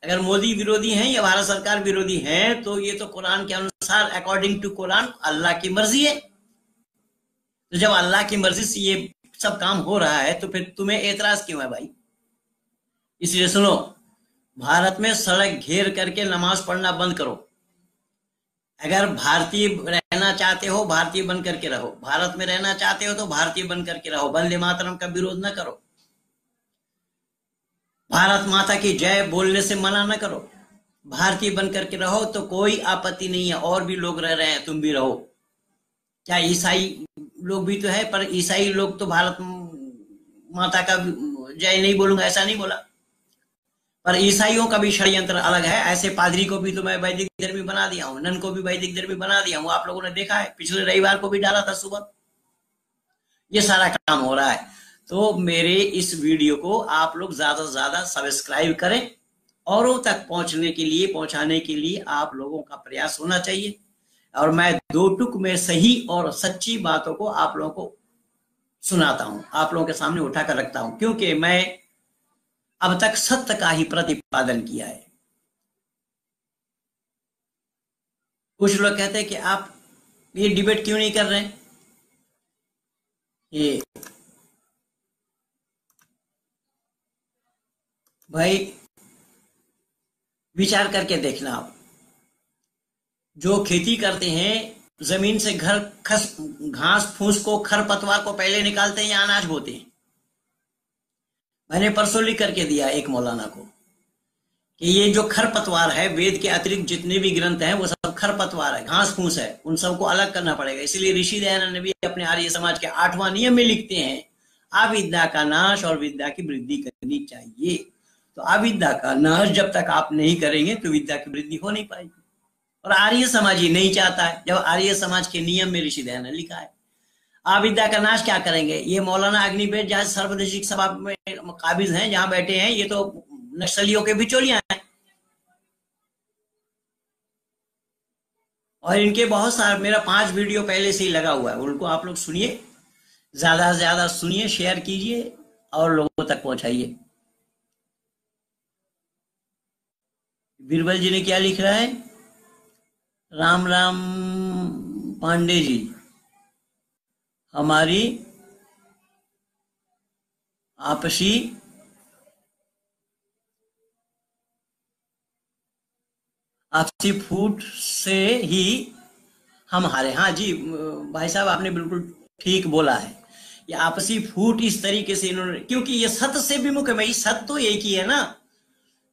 अगर मोदी विरोधी हैं या भारत सरकार विरोधी है, तो ये तो कुरान के अनुसार, अकॉर्डिंग टू कुरान, अल्लाह की मर्जी है। तो जब अल्लाह की मर्जी से ये सब काम हो रहा है तो फिर तुम्हें एतराज क्यों है भाई? इसलिए सुनो, भारत में सड़क घेर करके नमाज पढ़ना बंद करो। अगर भारतीय रहना चाहते हो, भारतीय बन करके रहो। भारत में रहना चाहते हो तो भारतीय बन करके रहो। वंदे मातरम का विरोध न करो। भारत माता की जय बोलने से मना न करो। भारतीय बन करके रहो तो कोई आपत्ति नहीं है। और भी लोग रह रहे हैं, तुम भी रहो। क्या ईसाई लोग भी तो है, पर ईसाई लोग तो भारत माता का जय नहीं बोलूंगा ऐसा नहीं बोला, पर ईसाइयों का भी षड्यंत्र अलग है। ऐसे पादरी को भी तो मैं वैदिक धर्मी बना दिया हूं, नन को भी वैदिक धर्मी बना दिया हूं। आप लोगों ने देखा है, पिछले रविवार को भी डाला था सुबह। ये सारा काम हो रहा है। तो मेरे इस वीडियो को आप लोग ज्यादा से ज्यादा सब्सक्राइब करें, औरों तक पहुंचाने के लिए आप लोगों का प्रयास होना चाहिए। और मैं दो टुक में सही और सच्ची बातों को आप लोगों को सुनाता हूं, आप लोगों के सामने उठाकर रखता हूं, क्योंकि मैं अब तक सत्य का ही प्रतिपादन किया है। कुछ लोग कहते हैं कि आप ये डिबेट क्यों नहीं कर रहे हैं। ये भाई विचार करके देखना, आप जो खेती करते हैं जमीन से घास फूस को, खरपतवार को पहले निकालते हैं या अनाज बोते हैं। मैंने परसों लिख करके दिया एक मौलाना को कि ये जो खरपतवार है, वेद के अतिरिक्त जितने भी ग्रंथ हैं वो सब खरपतवार है, घास फूस है, उन सबको अलग करना पड़ेगा। इसलिए ऋषि दयानंद ने भी अपने आर्य समाज के 8वां नियम में लिखते हैं, अविद्या का नाश और विद्या की वृद्धि करनी चाहिए। तो अविद्या का नाश जब तक आप नहीं करेंगे तो विद्या की वृद्धि हो नहीं पाएगी। और आर्य समाज ही नहीं चाहता है, जब आर्य समाज के नियम में ऋषि दयानंद ने लिखा है अविद्या का नाश क्या करेंगे। ये मौलाना अग्निवेद जहां सर्वदेशिक सभा में काबिज हैं, जहां बैठे हैं, ये तो नक्सलियों के बिचौलियां हैं। और इनके बहुत सारे, मेरा 5 वीडियो पहले से ही लगा हुआ है, उनको आप लोग सुनिए, ज्यादा से ज्यादा सुनिए, शेयर कीजिए और लोगों तक पहुंचाइए। बीरबल जी ने क्या लिख रहा है, राम राम पांडे जी, हमारी आपसी फूट से ही हम हारे। हाँ जी भाई साहब, आपने बिल्कुल ठीक बोला है। ये आपसी फूट इस तरीके से इन्होंने, क्योंकि ये सत्य से विमुख है भाई, सत्य तो एक ही है ना।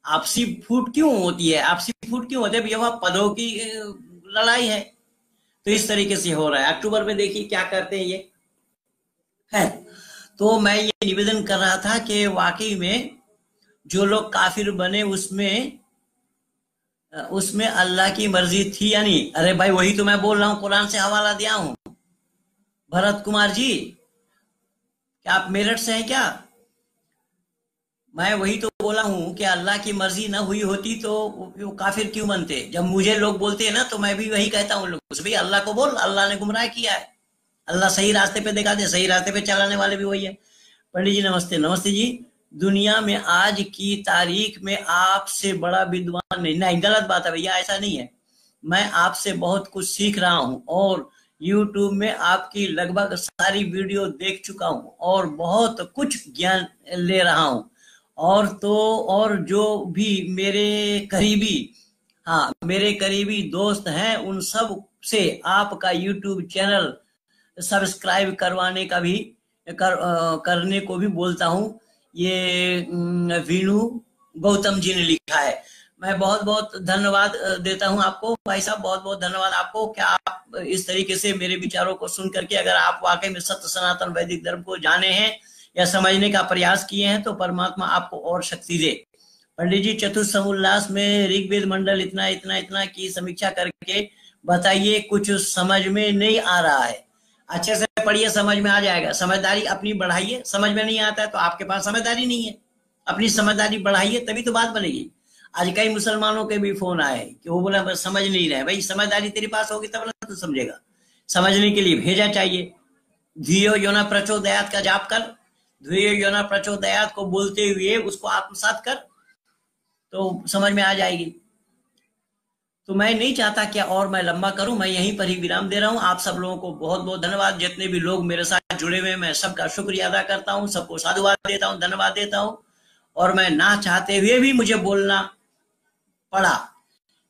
आपसी फूट क्यों होती है, आपसी फूट क्यों होते हैं भैया, वह पदों की लड़ाई है। तो इस तरीके से हो रहा है। अक्टूबर में देखिए क्या करते हैं ये है। तो मैं ये निवेदन कर रहा था कि वाकई में जो लोग काफिर बने उसमें अल्लाह की मर्जी थी या नहीं। अरे भाई वही तो मैं बोल रहा हूं, कुरान से हवाला दिया हूं। भरत कुमार जी, क्या आप मेरठ से हैं क्या? मैं वही तो बोला हूं कि अल्लाह की मर्जी ना हुई होती तो वो काफिर क्यों बनते। जब मुझे लोग बोलते हैं ना तो मैं भी वही कहता हूं लोगों से, भाई अल्लाह को बोल, अल्लाह ने गुमराह किया है, अल्लाह सही रास्ते पे दिखा दे, सही रास्ते पे चलाने वाले भी वही है। पंडित जी नमस्ते। नमस्ते जी। दुनिया में आज की तारीख में आपसे बड़ा विद्वान नहीं, गलत बात है भैया, ऐसा नहीं है। मैं आपसे बहुत कुछ सीख रहा हूं और YouTube में आपकी लगभग सारी वीडियो देख चुका हूं और बहुत कुछ ज्ञान ले रहा हूं। और जो भी मेरे करीबी दोस्त हैं उन सब से आपका YouTube चैनल सब्सक्राइब करवाने का भी करने को भी बोलता हूं। ये वीणु गौतम जी ने लिखा है। मैं बहुत बहुत धन्यवाद देता हूं आपको भाई साहब, बहुत बहुत धन्यवाद आपको। क्या आप इस तरीके से मेरे विचारों को सुन करके अगर आप वाकई में सत्य सनातन वैदिक धर्म को जाने हैं या समझने का प्रयास किए हैं तो परमात्मा आपको और शक्ति दे। पंडित जी चतुर्समोल्लास में ऋग्वेद मंडल इतना इतना इतना की समीक्षा करके बताइए, कुछ समझ में नहीं आ रहा है। अच्छे से पढ़िए, समझ में आ जाएगा। समझदारी अपनी बढ़ाइए, समझ में नहीं आता है तो आपके पास समझदारी नहीं है। अपनी समझदारी बढ़ाइए तभी तो बात बनेगी। आज कई मुसलमानों के भी फोन आए कि वो बोला समझ नहीं रहे। भाई समझदारी तेरे पास होगी तब ना तू समझेगा। समझने के लिए भेजा चाहिए। धियो योना प्रचोदयात का जाप कर, धियो योना प्रचोदयात को बोलते हुए उसको आत्मसात कर, तो समझ में आ जाएगी। तो मैं नहीं चाहता क्या और मैं लंबा करूं, मैं यहीं पर ही विराम दे रहा हूं। आप सब लोगों को बहुत बहुत धन्यवाद। जितने भी लोग मेरे साथ जुड़े हुए हैं मैं सबका शुक्रिया अदा करता हूं, सबको साधुवाद देता हूं, धन्यवाद देता हूं। और मैं ना चाहते हुए भी मुझे बोलना पड़ा,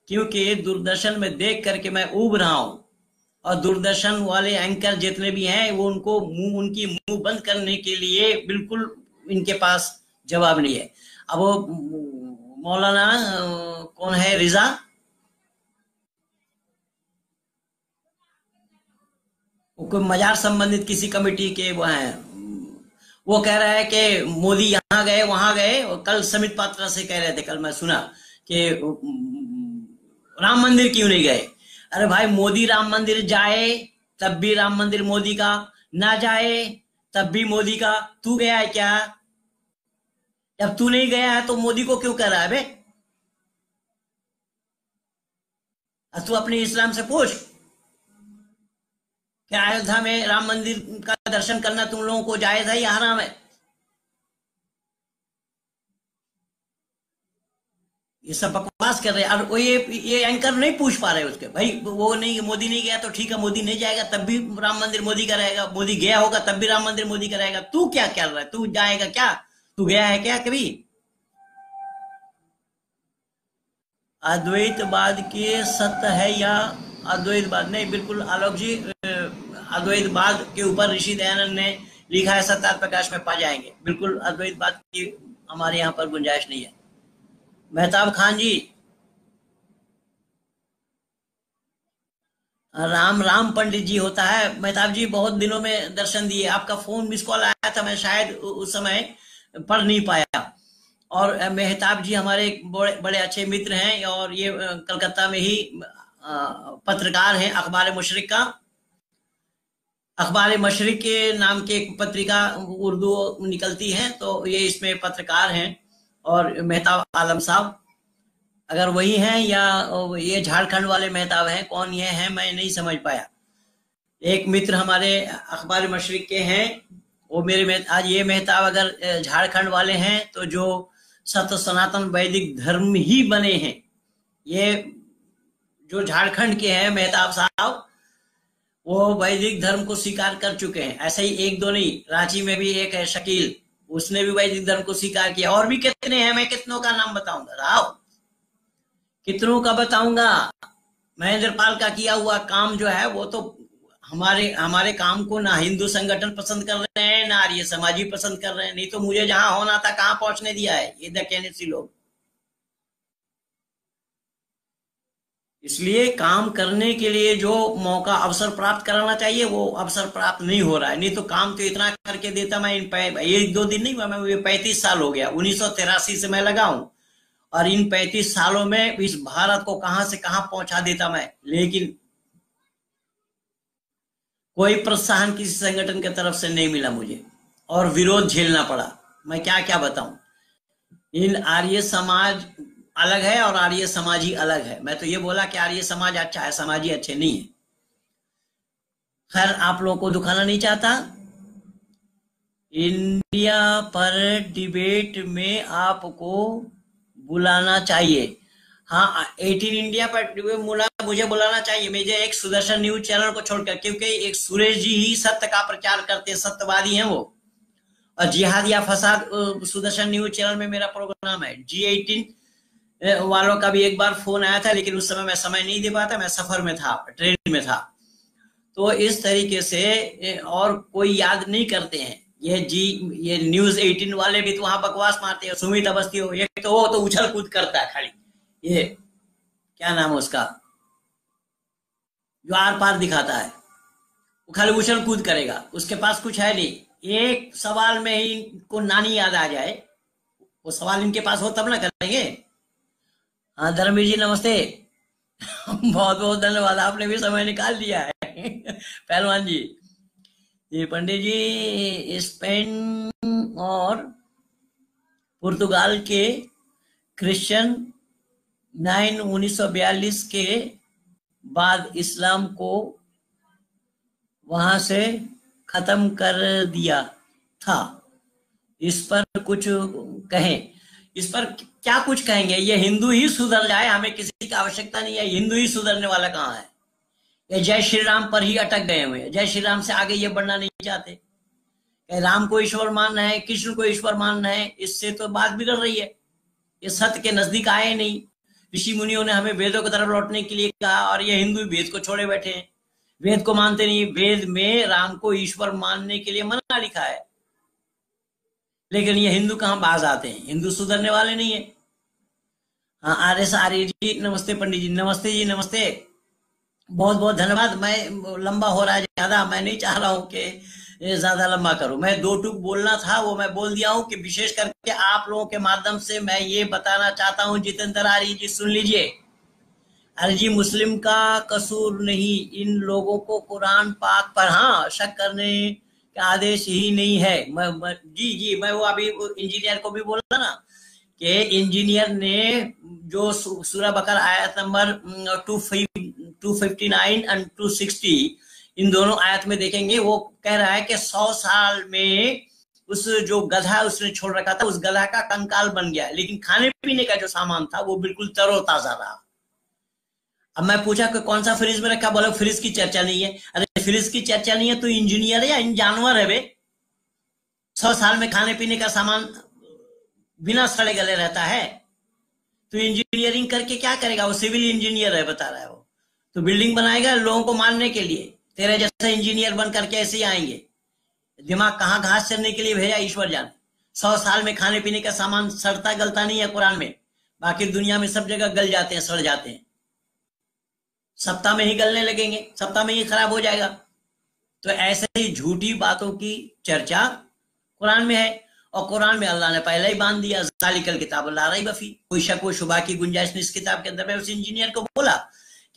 क्योंकि दूरदर्शन में देख करके मैं उब रहा हूं और दूरदर्शन वाले एंकर जितने भी हैं वो उनकी मुंह बंद करने के लिए बिल्कुल इनके पास जवाब नहीं है। अब वो मौलाना कौन है, रिजा, कोई मजार संबंधित किसी कमेटी के वो हैं, वो कह रहा है कि मोदी यहाँ गए वहां गए। और कल समित पात्रा से कह रहे थे, कल मैं सुना कि राम मंदिर क्यों नहीं गए। अरे भाई मोदी राम मंदिर जाए तब भी राम मंदिर मोदी का, ना जाए तब भी मोदी का तू गया है क्या? जब तू नहीं गया है तो मोदी को क्यों कर रहा है बे? तू अपने इस्लाम से पूछ, क्या अयोध्या में राम मंदिर का दर्शन करना तुम लोगों को जायज है या हराम है? ये सब बकवास कर रहे हैं। और वो ये एंकर नहीं पूछ पा रहे उसके, भाई वो नहीं, मोदी नहीं गया तो ठीक है, मोदी नहीं जाएगा तब भी राम मंदिर मोदी का रहेगा, मोदी गया होगा तब भी राम मंदिर मोदी का रहेगा। तू क्या कर रहा है? तू जाएगा क्या? तू गया है क्या कभी? अद्वैतवाद के सत्य है या अद्वैतवाद नहीं? बिल्कुल आलोक जी, अद्वैतवाद के ऊपर ऋषि दयानंद ने लिखा है, सत्यार्थ प्रकाश में पा जाएंगे। बिल्कुल अद्वैतवाद की हमारे यहाँ पर गुंजाइश नहीं है। मेहताब खान जी, राम राम पंडित जी होता है। मेहताब जी बहुत दिनों में दर्शन दिए, आपका फोन मिस कॉल आया था, मैं शायद उस समय पढ़ नहीं पाया। और मेहताब जी हमारे बड़े अच्छे मित्र हैं और ये कलकत्ता में ही पत्रकार हैं, अखबार मशरिक का, अखबार मशरिक के नाम की एक पत्रिका उर्दू निकलती है, तो ये इसमें पत्रकार हैं। और मेहताब आलम साहब अगर वही हैं या ये झारखंड वाले मेहताब हैं, कौन ये हैं मैं नहीं समझ पाया। एक मित्र हमारे अखबार मशरिक के हैं, वो मेरे आज ये मेहताब अगर झारखंड वाले हैं तो जो सत्य सनातन वैदिक धर्म ही बने हैं, ये जो झारखंड के हैं मेहताब साहब, वो वैदिक धर्म को स्वीकार कर चुके हैं। ऐसे ही एक दो नहीं, रांची में भी एक है शकील, उसने भी वैदिक धर्म को स्वीकार किया। और भी कितने हैं, मैं कितनों का नाम बताऊंगा राव, कितनों का बताऊंगा। महेंद्र पाल का किया हुआ काम जो है वो तो हमारे काम को ना हिंदू संगठन पसंद कर रहे हैं ना आर्य समाजी पसंद कर रहे हैं। नहीं तो मुझे जहां होना था कहां पहुंचने दिया है ये दकियानूसी लोग। इसलिए काम करने के लिए जो मौका अवसर प्राप्त कराना चाहिए वो अवसर प्राप्त नहीं हो रहा है। नहीं तो काम तो इतना करके देता मैं। एक दो दिन नहीं हुआ, मैं 35 साल हो गया, 1983 से मैं लगा हूं और इन 35 सालों में इस भारत को कहां से कहां पहुंचा देता मैं। लेकिन कोई प्रोत्साहन किसी संगठन की तरफ से नहीं मिला मुझे और विरोध झेलना पड़ा। मैं क्या क्या बताऊं। इन आर्य समाज अलग है और आर्य समाजी अलग है। मैं तो ये बोला कि आर्य समाज अच्छा है, समाजी अच्छे नहीं है। खैर आप लोगों को दुखाना नहीं चाहता। इंडिया पर डिबेट में आपको बुलाना चाहिए। हाँ, 18 इंडिया पर मुझे बुलाना चाहिए। मुझे एक सुदर्शन न्यूज चैनल को छोड़कर, क्योंकि एक सुरेश जी ही सत्य का प्रचार करते हैं, सत्यवादी हैं वो। और जिहाद या फसाद सुदर्शन न्यूज चैनल में मेरा प्रोग्राम है। G18 वालों का भी एक बार फोन आया था, लेकिन उस समय मैं समय नहीं दे पाता, मैं सफर में था, ट्रेन में था। तो इस तरीके से और कोई याद नहीं करते हैं। ये न्यूज 18 वाले भी तो वहां बकवास मारते हैं। सुमित अवस्थी हो, ये तो वो तो उछल कूद करता है खाली। ये क्या नाम है उसका जो आर पार दिखाता है, वो खाली उछल कूद करेगा, उसके पास कुछ है नहीं। एक सवाल में ही इनको नानी याद आ जाए, वो सवाल इनके पास हो तब ना करेंगे। हाँ धर्मवीर जी नमस्ते। बहुत बहुत धन्यवाद, आपने भी समय निकाल दिया है। पहलवान जी, ये पंडित जी, स्पेन और पुर्तगाल के क्रिश्चियन 1942 के बाद इस्लाम को वहां से खत्म कर दिया था। इस पर कुछ कहें। इस पर क्या कुछ कहेंगे? ये हिंदू ही सुधर जाए, हमें किसी की आवश्यकता नहीं है। हिंदू ही सुधरने वाला कहाँ है? ये जय श्री राम पर ही अटक गए हुए हैं। जय श्री राम से आगे ये बढ़ना नहीं चाहते। राम को ईश्वर मानना है, कृष्ण को ईश्वर मानना है, इससे तो बात बिगड़ रही है। ये सत्य के नजदीक आए नहीं। ऋषि मुनियों ने हमें वेदों की तरफ लौटने के लिए कहा और ये हिंदू वेद को छोड़े बैठे हैं, वेद को मानते नहीं। वेद में राम को ईश्वर मानने के लिए मना लिखा है, लेकिन ये हिंदू कहां बाज आते हैं। हिंदू सुधरने वाले नहीं है। हाँ आर्य जी नमस्ते, पंडित जी नमस्ते जी नमस्ते, बहुत बहुत धन्यवाद। मैं लंबा हो रहा है ज्यादा, मैं नहीं चाह रहा हूं कि ज्यादा लंबा करूं। मैं दो टूक बोलना था वो मैं बोल दिया हूं कि विशेष करके आप लोगों के माध्यम से मैं ये बताना चाहता हूं। जितेंद्र आर्य जी सुन लीजिए, आर्य जी मुस्लिम का कसूर नहीं, इन लोगों को कुरान पाक पर हाँ शक करने का आदेश ही नहीं है। जी मैं वो अभी इंजीनियर को भी बोला ना कि इंजीनियर ने जो सूरह बकरा आयत नंबर 259 एंड 260 इन दोनों आयत में देखेंगे, वो कह रहा है कि 100 साल में उस जो गधा उसने छोड़ रखा था, उस गधा का कंकाल बन गया, लेकिन खाने पीने का जो सामान था वो बिल्कुल तरोताजा रहा। अब मैं पूछा कि कौन सा फ्रिज में रखा, बोले फ्रिज की चर्चा नहीं है। अरे फ्रिज की चर्चा नहीं है तो इंजीनियर है या इन जानवर है बे? 100 साल में खाने पीने का सामान बिना सड़े गले रहता है, तो इंजीनियरिंग करके क्या करेगा? वो सिविल इंजीनियर है बता रहा है, वो तो बिल्डिंग बनाएगा लोगों को मारने के लिए। तेरे जैसा इंजीनियर बन करके ऐसे ही आएंगे। दिमाग कहाँ घास चरने के लिए भेजा ईश्वर जाने। 100 साल में खाने पीने का सामान सड़ता गलता नहीं है कुरान में, बाकी दुनिया में सब जगह गल जाते हैं, सड़ जाते हैं। सप्ताह में ही गलने लगेंगे, सप्ताह में ही खराब हो जाएगा। तो ऐसे ही झूठी बातों की चर्चा कुरान में है, और कुरान में अल्लाह ने पहले ही बांध दिया, ज़ालिकल किताब ला रही बफी, कोई शक व शुबा की गुंजाइश नहीं इस किताब के अंदर। मैं उस इंजीनियर को बोला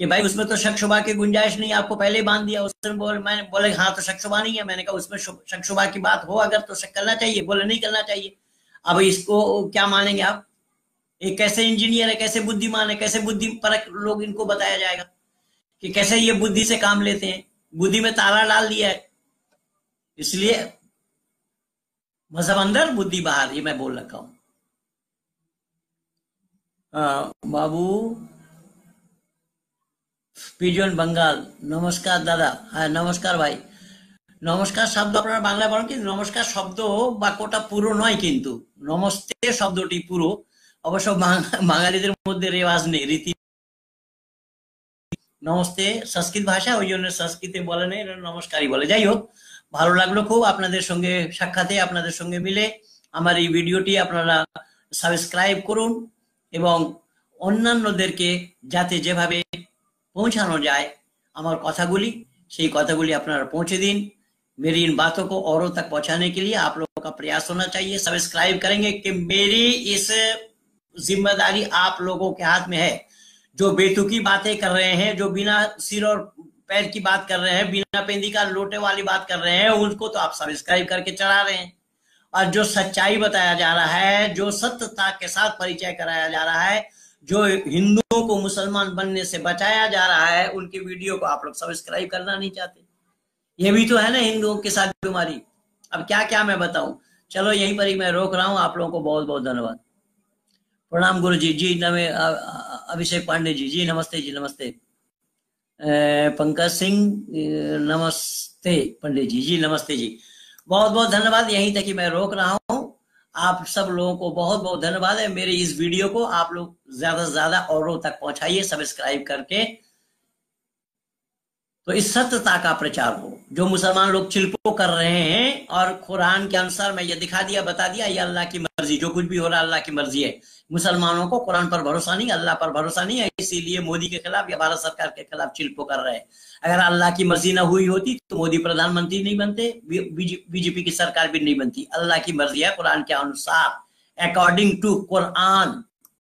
कि भाई उसमें तो शक शुबा की गुंजाइश नहीं, आपको पहले ही बांध दिया। उसने मैंने बोले हाँ तो शक शुबा नहीं है। मैंने कहा उसमें शक शुबा की बात हो अगर तो शक करना चाहिए, बोले नहीं करना चाहिए। अब इसको क्या मानेंगे आप? एक कैसे इंजीनियर है, कैसे बुद्धिमान है, कैसे बुद्धि परक लोग इनको बताया जाएगा कि कैसे ये बुद्धि से काम लेते हैं। बुद्धि में ताला डाल दिया है, इसलिए मजहब अंदर बुद्धि बाहर, ये मैं बोल रखा हूं। बाबू पिजन बंगाल, नमस्कार दादा। हाँ नमस्कार भाई। नमस्कार शब्द আপনারা বাংলা বলেন কি? নমস্কার শব্দ বাক্যটা পুরো নয়, কিন্তু নমস্তে শব্দটি পুরো। অবশ্য বাঙালিদের মধ্যে রেওয়াজ নেই, রীতি নমস্তে সংস্কৃত ভাষা, ওই জন্য সংস্কৃতে বলে নেই, নমস্কারই বলে। যাই হোক, ভালো লাগলো খুব আপনাদের সঙ্গে সাক্ষাতে, আপনাদের সঙ্গে মিলে। আমার এই ভিডিওটি আপনারা সাবস্ক্রাইব করুন এবং অন্যান্যদেরকে যাতে যেভাবে पहुंचानो जाए हमारे कथागुली, সেই কথাগুলি আপনারা पहुंचे दिन। मेरी इन बातों को औरों तक पहुंचाने के लिए आप लोगों का प्रयास होना चाहिए। सब्सक्राइब करेंगे कि मेरी इस जिम्मेदारी आप लोगों के हाथ में है। जो बेतुकी बातें कर रहे हैं, जो बिना सिर और पैर की बात कर रहे हैं, बिना पेंदी का लोटे वाली बात कर रहे हैं, उनको तो आप सब्सक्राइब करके चढ़ा रहे हैं। और जो सच्चाई बताया जा रहा है, जो सत्यता के साथ परिचय कराया जा रहा है, जो हिंदुओं को मुसलमान बनने से बचाया जा रहा है, उनके वीडियो को आप लोग सब्सक्राइब करना नहीं चाहते। ये भी तो है ना हिंदुओं के साथ बीमारी। अब क्या क्या मैं बताऊं। चलो यहीं पर ही मैं रोक रहा हूं। आप लोगों को बहुत बहुत धन्यवाद। प्रणाम गुरु जी। जी नमे अभिषेक पांडे जी, जी नमस्ते जी, नमस्ते। पंकज सिंह नमस्ते पंडित जी, जी नमस्ते जी, बहुत बहुत धन्यवाद। यहीं तक ही मैं रोक रहा हूं। आप सब लोगों को बहुत बहुत धन्यवाद है। मेरे इस वीडियो को आप लोग ज्यादा से ज्यादा औरों तक पहुंचाइए सब्सक्राइब करके, तो इस सत्यता का प्रचार हो। जो मुसलमान लोग चिल्पो कर रहे हैं और कुरान के अनुसार मैं ये दिखा दिया, बता दिया, ये अल्लाह की मर्जी, जो कुछ भी हो रहा है अल्लाह की मर्जी है। मुसलमानों को कुरान पर भरोसा नहीं, अल्लाह पर भरोसा नहीं है, इसीलिए मोदी के खिलाफ या भारत सरकार के खिलाफ चिल्पो कर रहे हैं। अगर अल्लाह की मर्जी ना हुई होती तो मोदी प्रधानमंत्री नहीं बनते, बीजेपी की सरकार भी नहीं बनती। अल्लाह की मर्जी है कुरान के अनुसार, अकॉर्डिंग टू कुरान।